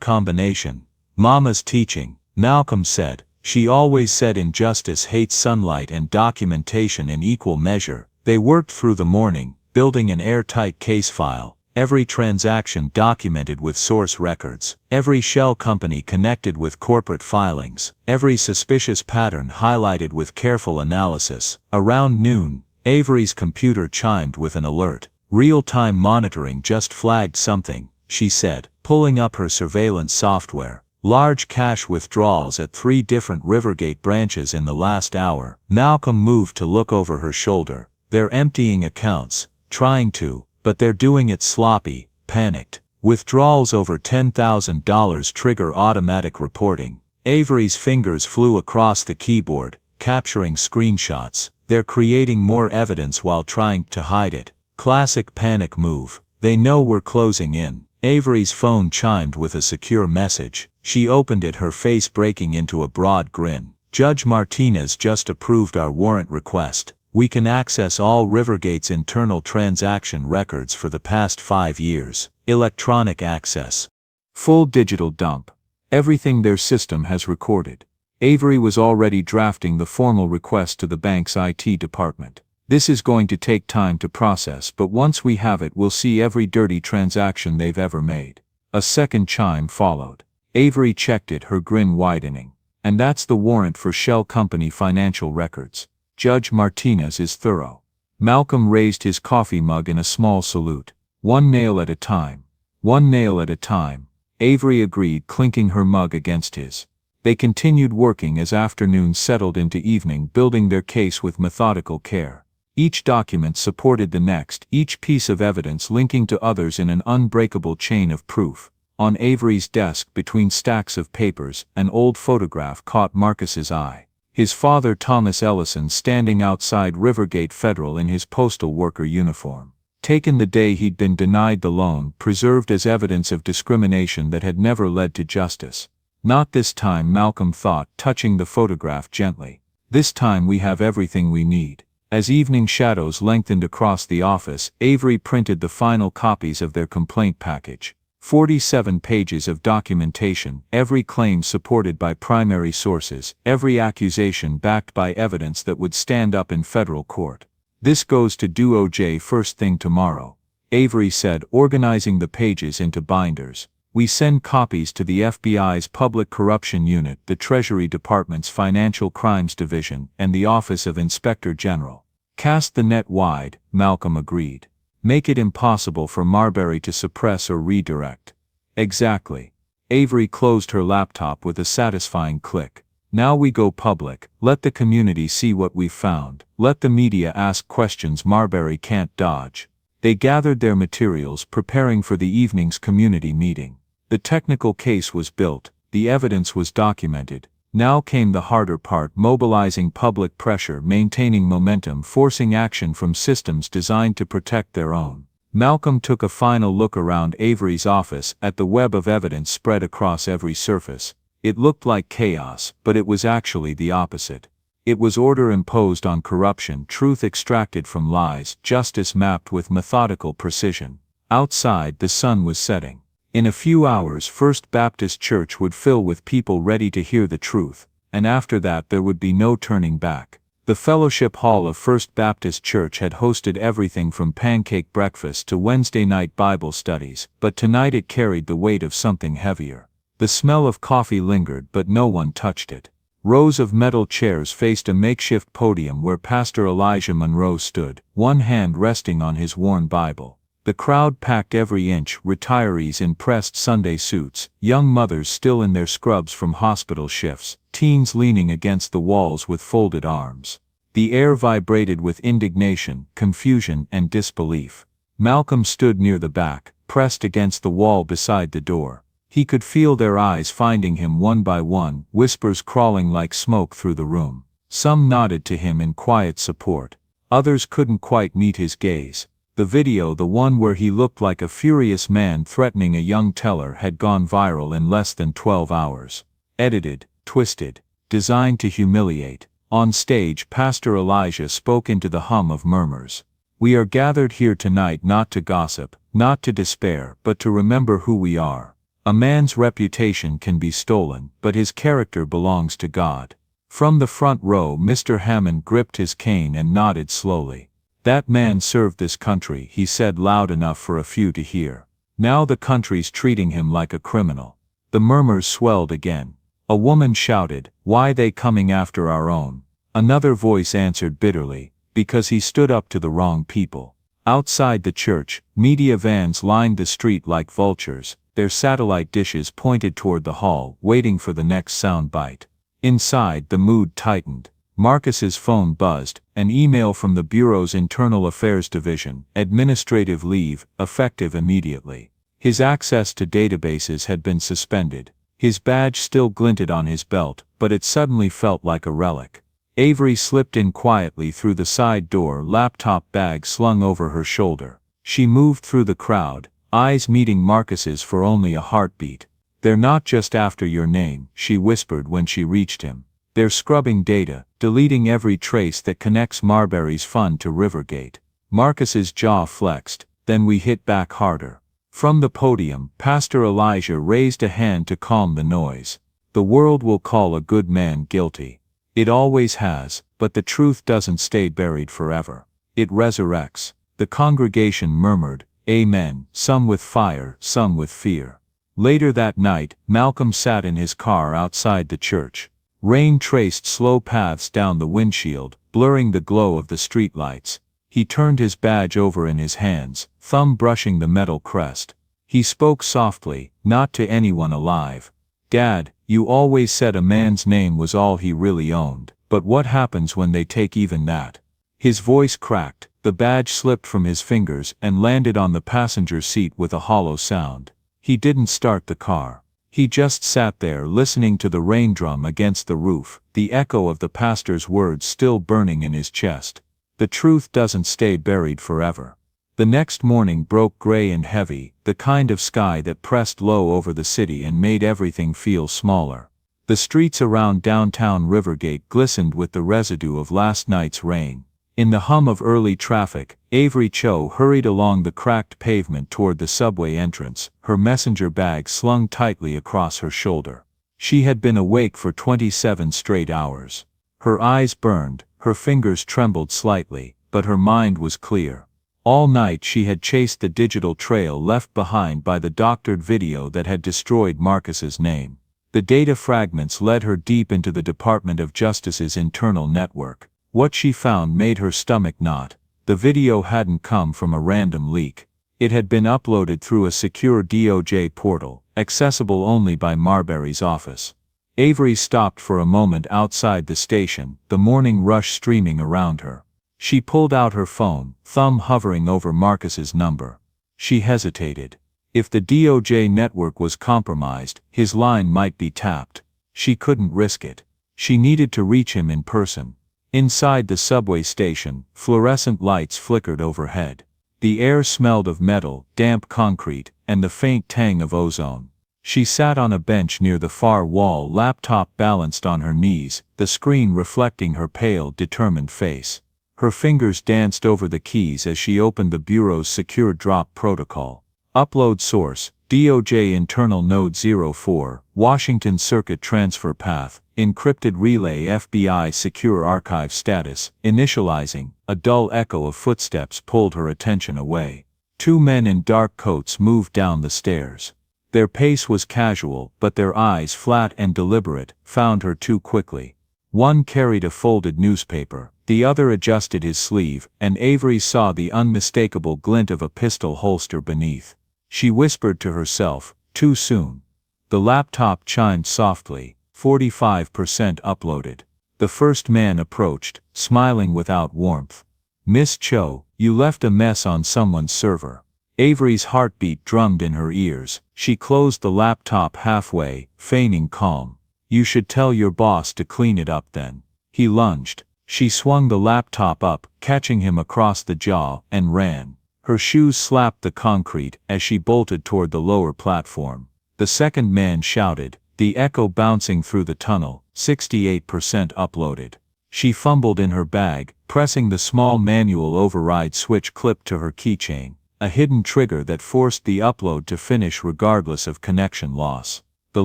combination. Mama's teaching. Malcolm said. She always said injustice hates sunlight and documentation in equal measure. They worked through the morning, building an airtight case file. Every transaction documented with source records. Every shell company connected with corporate filings. Every suspicious pattern highlighted with careful analysis. Around noon, Avery's computer chimed with an alert. Real-time monitoring just flagged something, she said, pulling up her surveillance software. Large cash withdrawals at 3 different Rivergate branches in the last hour. Malcolm moved to look over her shoulder. They're emptying accounts, trying to, but they're doing it sloppy, panicked. Withdrawals over $10,000 trigger automatic reporting. Avery's fingers flew across the keyboard, capturing screenshots. They're creating more evidence while trying to hide it. Classic panic move. They know we're closing in. Avery's phone chimed with a secure message. She opened it, her face breaking into a broad grin. Judge Martinez just approved our warrant request. We can access all Rivergate's internal transaction records for the past 5 years. Electronic access. Full digital dump. Everything their system has recorded. Avery was already drafting the formal request to the bank's IT department. This is going to take time to process, but once we have it, we'll see every dirty transaction they've ever made. A second chime followed. Avery checked it, her grin widening. And that's the warrant for Shell Company financial records. Judge Martinez is thorough. Malcolm raised his coffee mug in a small salute. One nail at a time. One nail at a time. Avery agreed, clinking her mug against his. They continued working as afternoon settled into evening, building their case with methodical care. Each document supported the next, each piece of evidence linking to others in an unbreakable chain of proof. On Avery's desk, between stacks of papers, an old photograph caught Marcus's eye. His father, Thomas Ellison, standing outside Rivergate Federal in his postal worker uniform. Taken the day he'd been denied the loan, preserved as evidence of discrimination that had never led to justice. Not this time, Malcolm thought, touching the photograph gently. This time we have everything we need. As evening shadows lengthened across the office, Avery printed the final copies of their complaint package. 47 pages of documentation, every claim supported by primary sources, every accusation backed by evidence that would stand up in federal court. This goes to DOJ first thing tomorrow, Avery said, organizing the pages into binders. We send copies to the FBI's Public Corruption Unit, the Treasury Department's Financial Crimes Division, and the Office of Inspector General. Cast the net wide, Malcolm agreed. Make it impossible for Marbury to suppress or redirect. Exactly. Avery closed her laptop with a satisfying click. Now we go public, let the community see what we've found, let the media ask questions Marbury can't dodge. They gathered their materials, preparing for the evening's community meeting. The technical case was built, the evidence was documented. Now came the harder part, mobilizing public pressure, maintaining momentum, forcing action from systems designed to protect their own. Malcolm took a final look around Avery's office, at the web of evidence spread across every surface. It looked like chaos, but it was actually the opposite. It was order imposed on corruption, truth extracted from lies, justice mapped with methodical precision. Outside, the sun was setting. In a few hours, First Baptist Church would fill with people ready to hear the truth, and after that there would be no turning back. The Fellowship Hall of First Baptist Church had hosted everything from pancake breakfast to Wednesday night Bible studies, but tonight it carried the weight of something heavier. The smell of coffee lingered, but no one touched it. Rows of metal chairs faced a makeshift podium where Pastor Elijah Monroe stood, one hand resting on his worn Bible. The crowd packed every inch, retirees in pressed Sunday suits, young mothers still in their scrubs from hospital shifts, teens leaning against the walls with folded arms. The air vibrated with indignation, confusion, and disbelief. Malcolm stood near the back, pressed against the wall beside the door. He could feel their eyes finding him one by one, whispers crawling like smoke through the room. Some nodded to him in quiet support. Others couldn't quite meet his gaze. The video, the one where he looked like a furious man threatening a young teller, had gone viral in less than 12 hours. Edited, twisted, designed to humiliate. On stage, Pastor Elijah spoke into the hum of murmurs. We are gathered here tonight not to gossip, not to despair, but to remember who we are. A man's reputation can be stolen, but his character belongs to God. From the front row, Mr. Hammond gripped his cane and nodded slowly. That man served this country, he said loud enough for a few to hear. Now the country's treating him like a criminal. The murmurs swelled again. A woman shouted, "Why they coming after our own?" Another voice answered bitterly, "Because he stood up to the wrong people." Outside the church, media vans lined the street like vultures, their satellite dishes pointed toward the hall, waiting for the next sound bite. Inside, the mood tightened. Marcus's phone buzzed, an email from the Bureau's Internal Affairs Division, administrative leave, effective immediately. His access to databases had been suspended. His badge still glinted on his belt, but it suddenly felt like a relic. Avery slipped in quietly through the side door, laptop bag slung over her shoulder. She moved through the crowd, eyes meeting Marcus's for only a heartbeat. "They're not just after your name," she whispered when she reached him. "They're scrubbing data, deleting every trace that connects Marbury's fund to Rivergate." Marcus's jaw flexed. "Then we hit back harder." From the podium, Pastor Elijah raised a hand to calm the noise. The world will call a good man guilty. It always has, but the truth doesn't stay buried forever. It resurrects. The congregation murmured, "Amen," some with fire, some with fear. Later that night, Malcolm sat in his car outside the church. Rain traced slow paths down the windshield, blurring the glow of the streetlights. He turned his badge over in his hands, thumb brushing the metal crest. He spoke softly, not to anyone alive. "Dad, you always said a man's name was all he really owned, but what happens when they take even that?" His voice cracked, the badge slipped from his fingers and landed on the passenger seat with a hollow sound. He didn't start the car. He just sat there listening to the rain drum against the roof, the echo of the pastor's words still burning in his chest. The truth doesn't stay buried forever. The next morning broke gray and heavy, the kind of sky that pressed low over the city and made everything feel smaller. The streets around downtown Rivergate glistened with the residue of last night's rain. In the hum of early traffic, Avery Cho hurried along the cracked pavement toward the subway entrance, her messenger bag slung tightly across her shoulder. She had been awake for 27 straight hours. Her eyes burned, her fingers trembled slightly, but her mind was clear. All night she had chased the digital trail left behind by the doctored video that had destroyed Marcus's name. The data fragments led her deep into the Department of Justice's internal network. What she found made her stomach knot. The video hadn't come from a random leak. It had been uploaded through a secure DOJ portal, accessible only by Marbury's office. Avery stopped for a moment outside the station, the morning rush streaming around her. She pulled out her phone, thumb hovering over Marcus's number. She hesitated. If the DOJ network was compromised, his line might be tapped. She couldn't risk it. She needed to reach him in person. Inside the subway station, fluorescent lights flickered overhead. The air smelled of metal, damp concrete, and the faint tang of ozone. She sat on a bench near the far wall, laptop balanced on her knees, the screen reflecting her pale, determined face. Her fingers danced over the keys as she opened the Bureau's secure drop protocol. Upload source, DOJ internal node 04, Washington Circuit transfer path, encrypted relay FBI secure archive status, initializing. A dull echo of footsteps pulled her attention away. Two men in dark coats moved down the stairs. Their pace was casual, but their eyes, flat and deliberate, found her too quickly. One carried a folded newspaper, the other adjusted his sleeve, and Avery saw the unmistakable glint of a pistol holster beneath. She whispered to herself, "Too soon." The laptop chimed softly, 45% uploaded. The first man approached, smiling without warmth. "Miss Cho, you left a mess on someone's server." Avery's heartbeat drummed in her ears. She closed the laptop halfway, feigning calm. "You should tell your boss to clean it up then." He lunged. She swung the laptop up, catching him across the jaw, and ran. Her shoes slapped the concrete as she bolted toward the lower platform. The second man shouted, the echo bouncing through the tunnel, 68% uploaded. She fumbled in her bag, pressing the small manual override switch clipped to her keychain, a hidden trigger that forced the upload to finish regardless of connection loss. The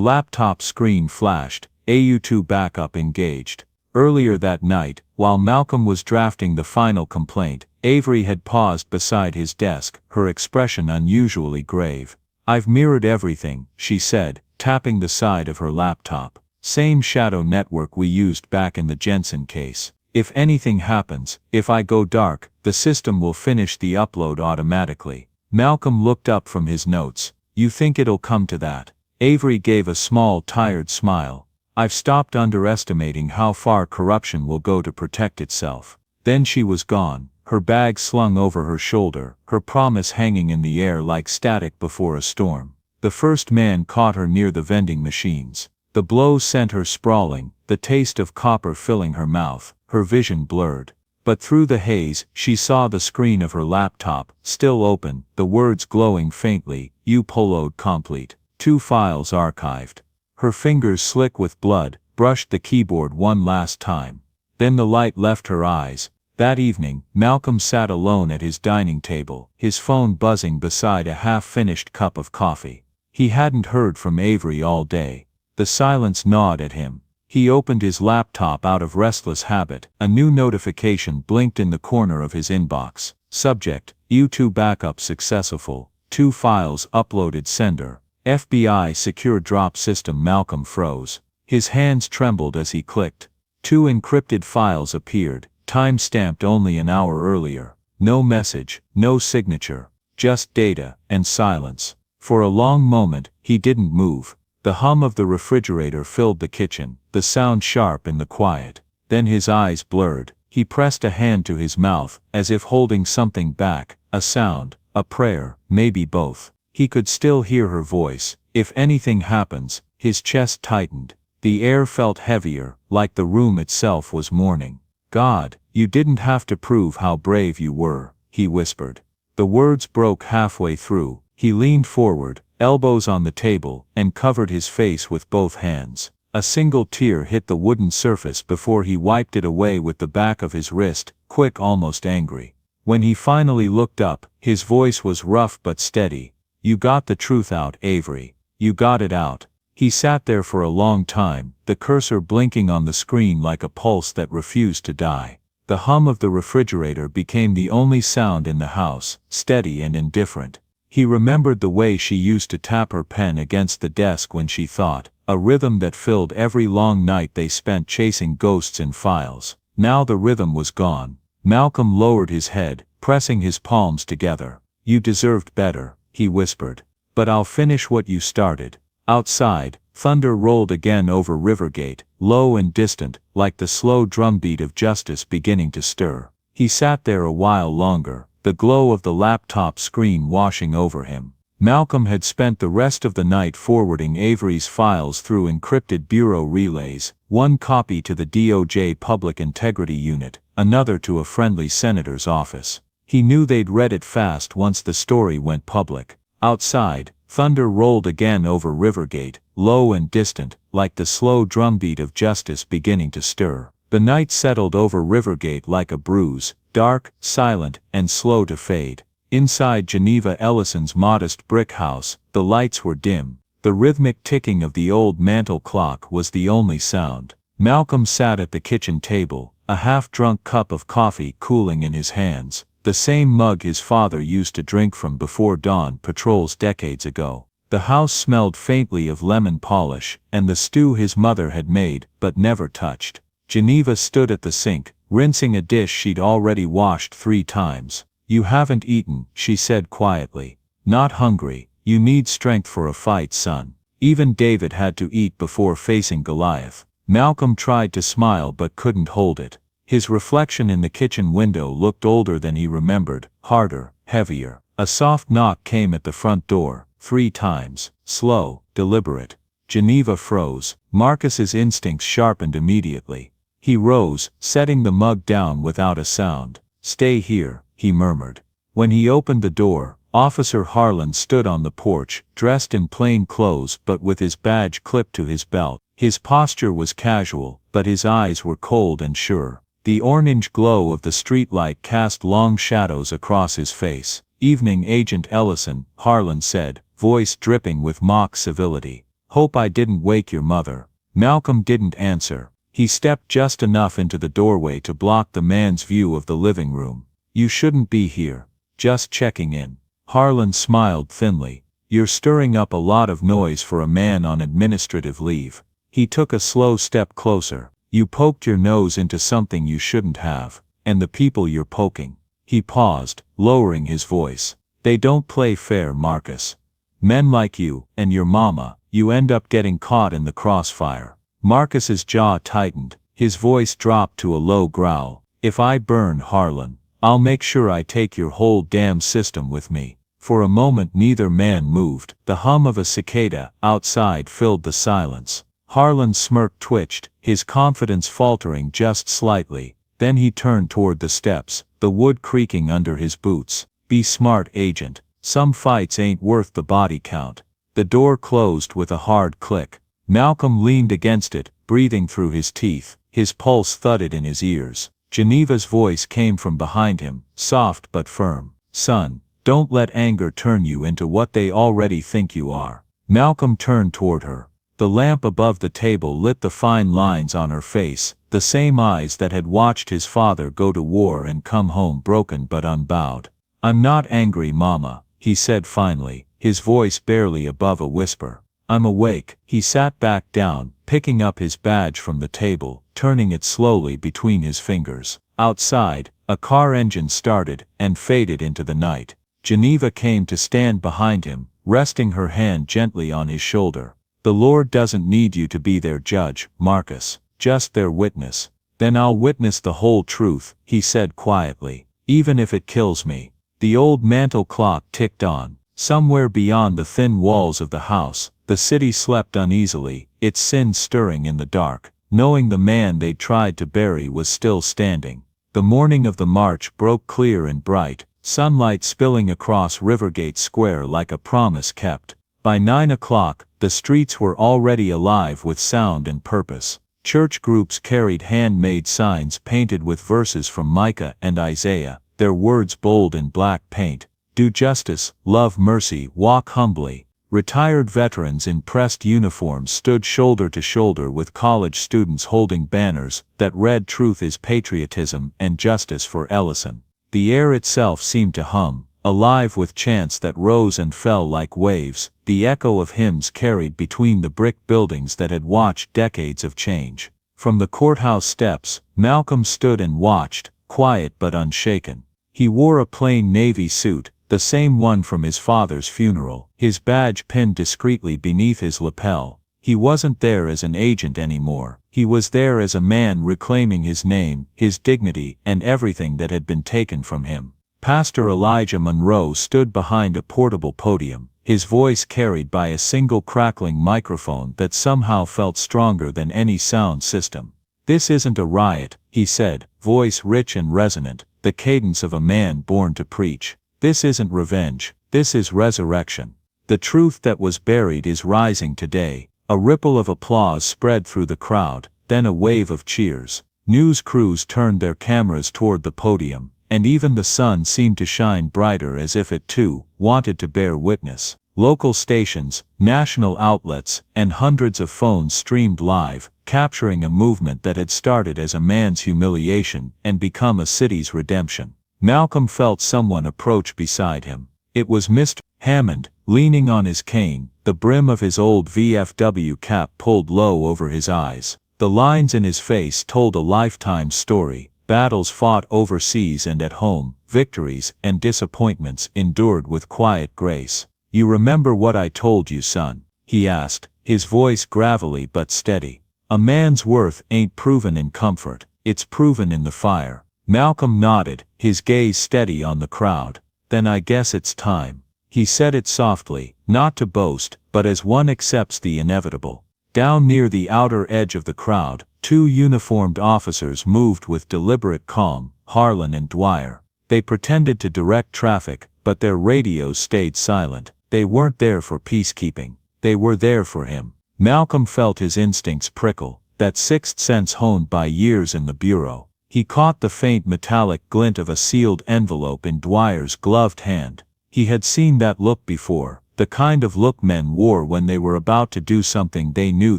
laptop screen flashed, AU2 backup engaged. Earlier that night, while Malcolm was drafting the final complaint, Avery had paused beside his desk, her expression unusually grave. "I've mirrored everything," she said, tapping the side of her laptop. "Same shadow network we used back in the Jensen case. If anything happens, if I go dark, the system will finish the upload automatically." Malcolm looked up from his notes. "You think it'll come to that?" Avery gave a small, tired smile. "I've stopped underestimating how far corruption will go to protect itself." Then she was gone, her bag slung over her shoulder, her promise hanging in the air like static before a storm. The first man caught her near the vending machines. The blow sent her sprawling, the taste of copper filling her mouth, her vision blurred. But through the haze, she saw the screen of her laptop, still open, the words glowing faintly, "Upload complete. 2 files archived." Her fingers, slick with blood, brushed the keyboard one last time. Then the light left her eyes, That evening, Malcolm sat alone at his dining table, his phone buzzing beside a half-finished cup of coffee. He hadn't heard from Avery all day. The silence gnawed at him. He opened his laptop out of restless habit. A new notification blinked in the corner of his inbox. Subject: YouTube backup successful. 2 files uploaded. Sender: FBI secure drop system. Malcolm froze. His hands trembled as he clicked. 2 encrypted files appeared, time-stamped only an hour earlier. No message, no signature, just data and silence. For a long moment, he didn't move. The hum of the refrigerator filled the kitchen, the sound sharp in the quiet. Then his eyes blurred. He pressed a hand to his mouth, as if holding something back, a sound, a prayer, maybe both. He could still hear her voice. If anything happens. His chest tightened. The air felt heavier, like the room itself was mourning. God, you didn't have to prove how brave you were, he whispered. The words broke halfway through. He leaned forward, elbows on the table, and covered his face with both hands. A single tear hit the wooden surface before he wiped it away with the back of his wrist, quick, almost angry. When he finally looked up, his voice was rough but steady. You got the truth out, Avery. You got it out. He sat there for a long time, the cursor blinking on the screen like a pulse that refused to die. The hum of the refrigerator became the only sound in the house, steady and indifferent. He remembered the way she used to tap her pen against the desk when she thought, a rhythm that filled every long night they spent chasing ghosts in files. Now the rhythm was gone. Malcolm lowered his head, pressing his palms together. You deserved better, he whispered. But I'll finish what you started. Outside, thunder rolled again over Rivergate, low and distant, like the slow drumbeat of justice beginning to stir. He sat there a while longer, the glow of the laptop screen washing over him. Malcolm had spent the rest of the night forwarding Avery's files through encrypted bureau relays, 1 copy to the DOJ Public Integrity Unit, another to a friendly senator's office. He knew they'd read it fast once the story went public. Outside, thunder rolled again over Rivergate, low and distant, like the slow drumbeat of justice beginning to stir. The night settled over Rivergate like a bruise, dark, silent, and slow to fade. Inside Geneva Ellison's modest brick house, the lights were dim. The rhythmic ticking of the old mantel clock was the only sound. Malcolm sat at the kitchen table, a half-drunk cup of coffee cooling in his hands, the same mug his father used to drink from before dawn patrols decades ago. The house smelled faintly of lemon polish, and the stew his mother had made, but never touched. Geneva stood at the sink, rinsing a dish she'd already washed 3 times. You haven't eaten, she said quietly. Not hungry. You need strength for a fight, son. Even David had to eat before facing Goliath. Malcolm tried to smile but couldn't hold it. His reflection in the kitchen window looked older than he remembered, harder, heavier. A soft knock came at the front door, 3 times, slow, deliberate. Geneva froze. Marcus's instincts sharpened immediately. He rose, setting the mug down without a sound. Stay here, he murmured. When he opened the door, Officer Harlan stood on the porch, dressed in plain clothes but with his badge clipped to his belt. His posture was casual, but his eyes were cold and sure. The orange glow of the streetlight cast long shadows across his face. Evening, Agent Ellison, Harlan said, voice dripping with mock civility. Hope I didn't wake your mother. Malcolm didn't answer. He stepped just enough into the doorway to block the man's view of the living room. You shouldn't be here. Just checking in. Harlan smiled thinly. You're stirring up a lot of noise for a man on administrative leave. He took a slow step closer. You poked your nose into something you shouldn't have, and the people you're poking. He paused, lowering his voice. They don't play fair, Marcus. Men like you, and your mama, you end up getting caught in the crossfire. Marcus's jaw tightened, his voice dropped to a low growl. If I burn Harlan, I'll make sure I take your whole damn system with me. For a moment neither man moved. The hum of a cicada outside filled the silence. Harlan's smirk twitched, his confidence faltering just slightly. Then he turned toward the steps, the wood creaking under his boots. Be smart, Agent. Some fights ain't worth the body count. The door closed with a hard click. Malcolm leaned against it, breathing through his teeth. His pulse thudded in his ears. Geneva's voice came from behind him, soft but firm. Son, don't let anger turn you into what they already think you are. Malcolm turned toward her. The lamp above the table lit the fine lines on her face, the same eyes that had watched his father go to war and come home broken but unbowed. I'm not angry, Mama, he said finally, his voice barely above a whisper. I'm awake. He sat back down, picking up his badge from the table, turning it slowly between his fingers. Outside, a car engine started and faded into the night. Geneva came to stand behind him, resting her hand gently on his shoulder. The Lord doesn't need you to be their judge, Marcus, just their witness. Then I'll witness the whole truth, he said quietly, even if it kills me. The old mantel clock ticked on. Somewhere beyond the thin walls of the house, the city slept uneasily, its sins stirring in the dark, knowing the man they'd tried to bury was still standing. The morning of the march broke clear and bright, sunlight spilling across Rivergate Square like a promise kept. By 9 o'clock, the streets were already alive with sound and purpose. Church groups carried handmade signs painted with verses from Micah and Isaiah, their words bold in black paint. Do justice, love mercy, walk humbly. Retired veterans in pressed uniforms stood shoulder to shoulder with college students holding banners that read truth is patriotism and justice for Ellison. The air itself seemed to hum, alive with chants that rose and fell like waves, the echo of hymns carried between the brick buildings that had watched decades of change. From the courthouse steps, Malcolm stood and watched, quiet but unshaken. He wore a plain navy suit, the same one from his father's funeral, his badge pinned discreetly beneath his lapel. He wasn't there as an agent anymore. He was there as a man reclaiming his name, his dignity, and everything that had been taken from him. Pastor Elijah Monroe stood behind a portable podium, his voice carried by a single crackling microphone that somehow felt stronger than any sound system. This isn't a riot, he said, voice rich and resonant, the cadence of a man born to preach. This isn't revenge, this is resurrection. The truth that was buried is rising today. A ripple of applause spread through the crowd, then a wave of cheers. News crews turned their cameras toward the podium, and even the sun seemed to shine brighter as if it too wanted to bear witness. Local stations, national outlets, and hundreds of phones streamed live, capturing a movement that had started as a man's humiliation and become a city's redemption. Malcolm felt someone approach beside him. It was Mr. Hammond, leaning on his cane, the brim of his old VFW cap pulled low over his eyes. The lines in his face told a lifetime story, battles fought overseas and at home, victories and disappointments endured with quiet grace. You remember what I told you, son? He asked, his voice gravelly but steady. A man's worth ain't proven in comfort, it's proven in the fire. Malcolm nodded, his gaze steady on the crowd. Then I guess it's time. He said it softly, not to boast, but as one accepts the inevitable. Down near the outer edge of the crowd, two uniformed officers moved with deliberate calm, Harlan and Dwyer. They pretended to direct traffic, but their radios stayed silent. They weren't there for peacekeeping. They were there for him. Malcolm felt his instincts prickle, that sixth sense honed by years in the bureau. He caught the faint metallic glint of a sealed envelope in Dwyer's gloved hand. He had seen that look before, the kind of look men wore when they were about to do something they knew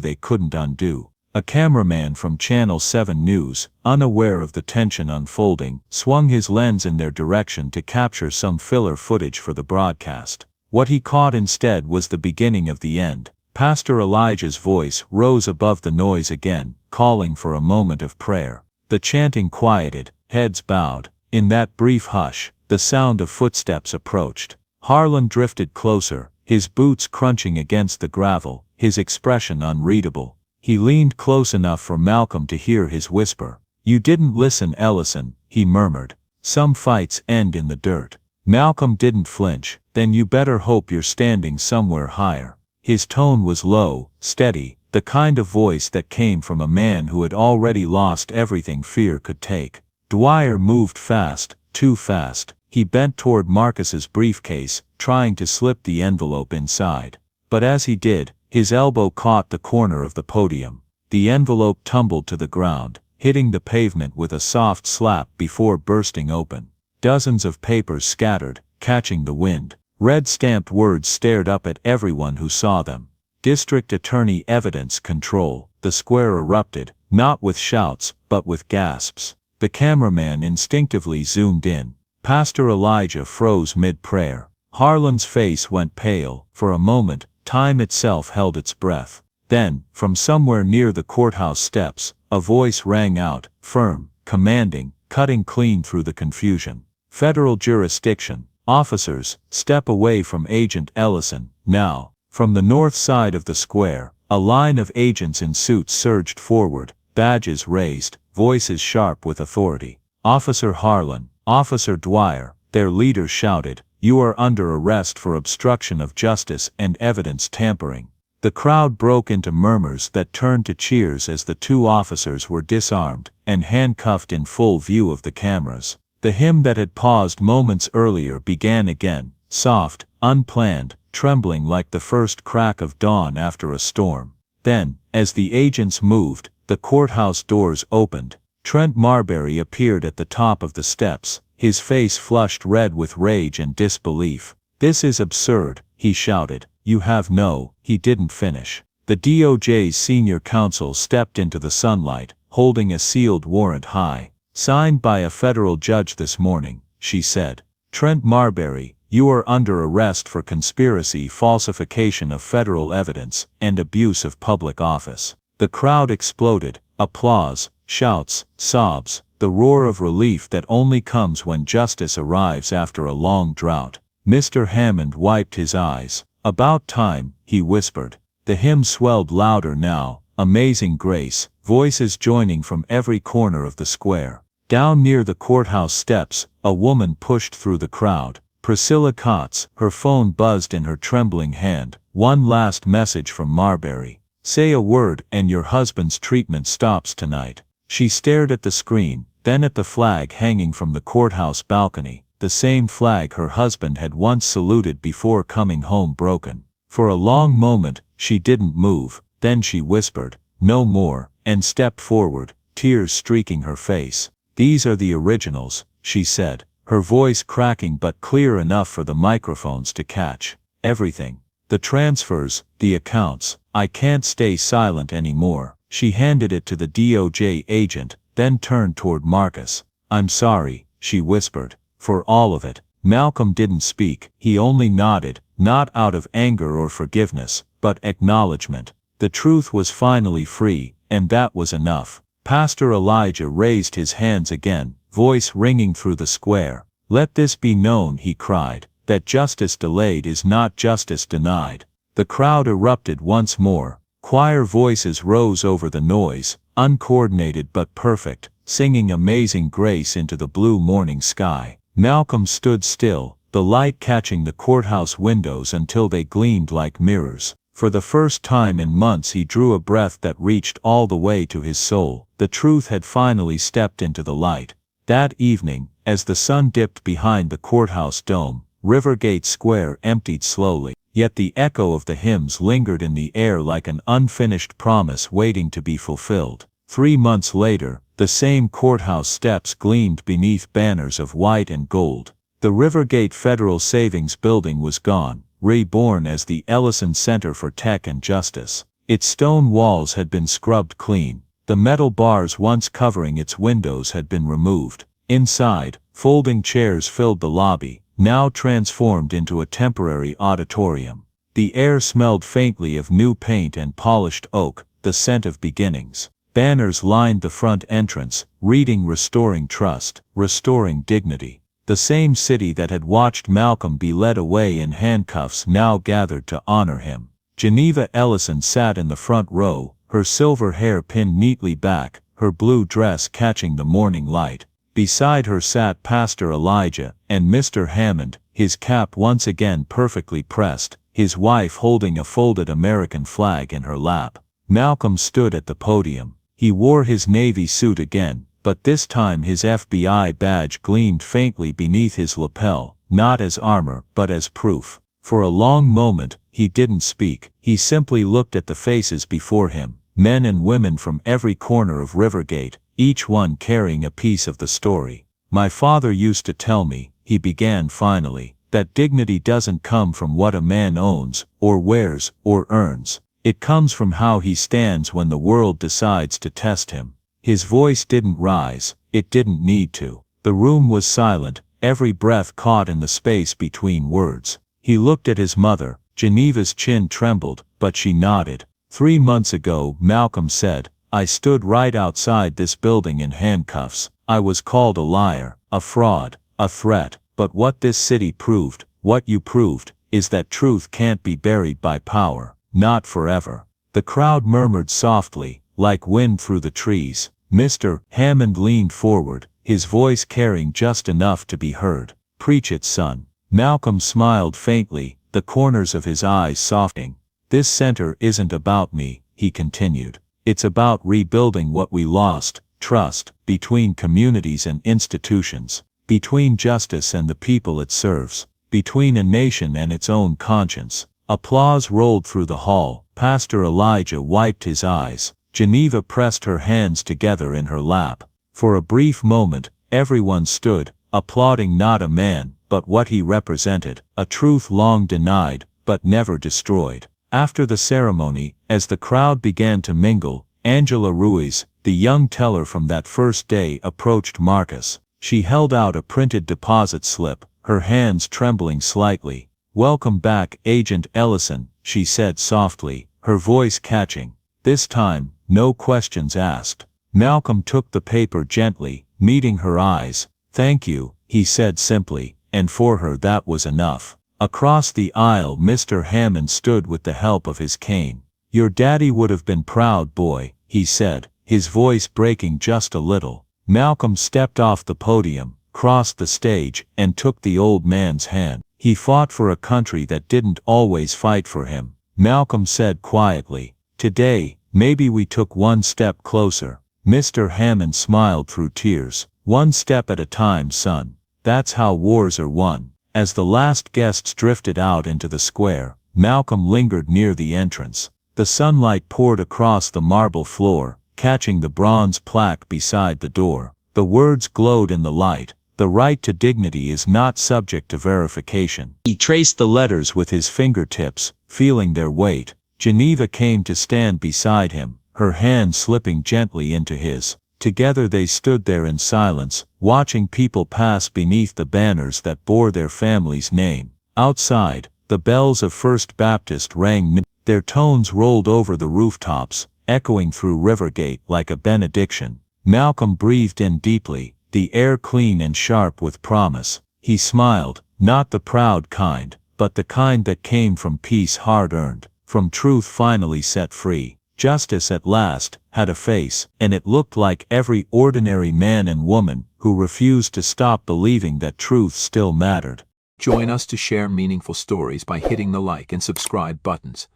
they couldn't undo. A cameraman from Channel 7 News, unaware of the tension unfolding, swung his lens in their direction to capture some filler footage for the broadcast. What he caught instead was the beginning of the end. Pastor Elijah's voice rose above the noise again, calling for a moment of prayer. The chanting quieted, heads bowed. In that brief hush, the sound of footsteps approached. Harlan drifted closer, his boots crunching against the gravel, his expression unreadable. He leaned close enough for Malcolm to hear his whisper. You didn't listen, Ellison, he murmured. Some fights end in the dirt. Malcolm didn't flinch. Then you better hope you're standing somewhere higher. His tone was low, steady, the kind of voice that came from a man who had already lost everything fear could take. Dwyer moved fast, too fast. He bent toward Marcus's briefcase, trying to slip the envelope inside. But as he did, his elbow caught the corner of the podium. The envelope tumbled to the ground, hitting the pavement with a soft slap before bursting open. Dozens of papers scattered, catching the wind. Red stamped words stared up at everyone who saw them. District Attorney Evidence Control. The square erupted, not with shouts, but with gasps. The cameraman instinctively zoomed in. Pastor Elijah froze mid-prayer. Harlan's face went pale. For a moment, time itself held its breath. Then, from somewhere near the courthouse steps, a voice rang out, firm, commanding, cutting clean through the confusion. Federal jurisdiction. Officers, step away from Agent Ellison, now. From the north side of the square, a line of agents in suits surged forward, badges raised, voices sharp with authority. Officer Harlan, Officer Dwyer, their leader shouted, "You are under arrest for obstruction of justice and evidence tampering." The crowd broke into murmurs that turned to cheers as the two officers were disarmed and handcuffed in full view of the cameras. The hymn that had paused moments earlier began again, soft, unplanned, trembling like the first crack of dawn after a storm. Then, as the agents moved, the courthouse doors opened. Trent Marbury appeared at the top of the steps, his face flushed red with rage and disbelief. "This is absurd," he shouted. "You have no..." He didn't finish. The DOJ's senior counsel stepped into the sunlight, holding a sealed warrant high. "Signed by a federal judge this morning," she said. "Trent Marbury, you are under arrest for conspiracy, falsification of federal evidence, and abuse of public office." The crowd exploded. Applause, shouts, sobs, the roar of relief that only comes when justice arrives after a long drought. Mr. Hammond wiped his eyes. "About time," he whispered. The hymn swelled louder now, Amazing Grace, voices joining from every corner of the square. Down near the courthouse steps, a woman pushed through the crowd. Priscilla Kotz, her phone buzzed in her trembling hand. One last message from Marbury. "Say a word and your husband's treatment stops tonight." She stared at the screen, then at the flag hanging from the courthouse balcony, the same flag her husband had once saluted before coming home broken. For a long moment, she didn't move, then she whispered, "No more," and stepped forward, tears streaking her face. "These are the originals," she said, her voice cracking but clear enough for the microphones to catch. "Everything. The transfers, the accounts. I can't stay silent anymore." She handed it to the DOJ agent, then turned toward Marcus. "I'm sorry," she whispered, "for all of it." Malcolm didn't speak, he only nodded, not out of anger or forgiveness, but acknowledgement. The truth was finally free, and that was enough. Pastor Elijah raised his hands again, voice ringing through the square. "Let this be known," he cried, "that justice delayed is not justice denied." The crowd erupted once more. Choir voices rose over the noise, uncoordinated but perfect, singing Amazing Grace into the blue morning sky. Malcolm stood still, the light catching the courthouse windows until they gleamed like mirrors. For the first time in months he drew a breath that reached all the way to his soul. The truth had finally stepped into the light. That evening, as the sun dipped behind the courthouse dome, Rivergate Square emptied slowly, yet the echo of the hymns lingered in the air like an unfinished promise waiting to be fulfilled. 3 months later, the same courthouse steps gleamed beneath banners of white and gold. The Rivergate Federal Savings Building was gone, reborn as the Ellison Center for Tech and Justice. Its stone walls had been scrubbed clean. The metal bars once covering its windows had been removed. Inside, folding chairs filled the lobby, now transformed into a temporary auditorium. The air smelled faintly of new paint and polished oak, the scent of beginnings. Banners lined the front entrance, reading "Restoring Trust, Restoring Dignity." The same city that had watched Malcolm be led away in handcuffs now gathered to honor him. Geneva Ellison sat in the front row, her silver hair pinned neatly back, her blue dress catching the morning light. Beside her sat Pastor Elijah, and Mr. Hammond, his cap once again perfectly pressed, his wife holding a folded American flag in her lap. Malcolm stood at the podium. He wore his Navy suit again, but this time his FBI badge gleamed faintly beneath his lapel, not as armor but as proof. For a long moment, he didn't speak, he simply looked at the faces before him, men and women from every corner of Rivergate, each one carrying a piece of the story. My father used to tell me, he began finally, that dignity doesn't come from what a man owns, or wears, or earns. It comes from how he stands when the world decides to test him. His voice didn't rise, it didn't need to. The room was silent, every breath caught in the space between words. He looked at his mother. Geneva's chin trembled, but she nodded. 3 months ago, Malcolm said, I stood right outside this building in handcuffs. I was called a liar, a fraud, a threat. But what this city proved, what you proved, is that truth can't be buried by power, not forever. The crowd murmured softly, like wind through the trees. Mr. Hammond leaned forward, his voice carrying just enough to be heard. Preach it, son. Malcolm smiled faintly, the corners of his eyes softening. This center isn't about me, he continued. It's about rebuilding what we lost, trust, between communities and institutions, between justice and the people it serves, between a nation and its own conscience. Applause rolled through the hall. Pastor Elijah wiped his eyes. Geneva pressed her hands together in her lap. For a brief moment, everyone stood, applauding not a man, but what he represented, a truth long denied, but never destroyed. After the ceremony, as the crowd began to mingle, Angela Ruiz, the young teller from that first day, approached Marcus. She held out a printed deposit slip, her hands trembling slightly. Welcome back, Agent Ellison, she said softly, her voice catching. This time, no questions asked. Malcolm took the paper gently, meeting her eyes. Thank you, he said simply, and for her that was enough. Across the aisle, Mr. Hammond stood with the help of his cane. Your daddy would have been proud, boy, he said, his voice breaking just a little. Malcolm stepped off the podium, crossed the stage, and took the old man's hand. He fought for a country that didn't always fight for him. Malcolm said quietly, today, maybe we took one step closer. Mr. Hammond smiled through tears. One step at a time, son. That's how wars are won. As the last guests drifted out into the square, Malcolm lingered near the entrance. The sunlight poured across the marble floor, catching the bronze plaque beside the door. The words glowed in the light. The right to dignity is not subject to verification. He traced the letters with his fingertips, feeling their weight. Geneva came to stand beside him, her hand slipping gently into his. Together they stood there in silence, watching people pass beneath the banners that bore their family's name. Outside, the bells of First Baptist rang. Their tones rolled over the rooftops, echoing through Rivergate like a benediction. Malcolm breathed in deeply, the air clean and sharp with promise. He smiled, not the proud kind, but the kind that came from peace hard-earned, from truth finally set free. Justice at last had a face, and it looked like every ordinary man and woman who refused to stop believing that truth still mattered. Join us to share meaningful stories by hitting the like and subscribe buttons.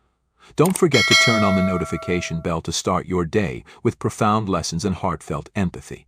Don't forget to turn on the notification bell to start your day with profound lessons and heartfelt empathy.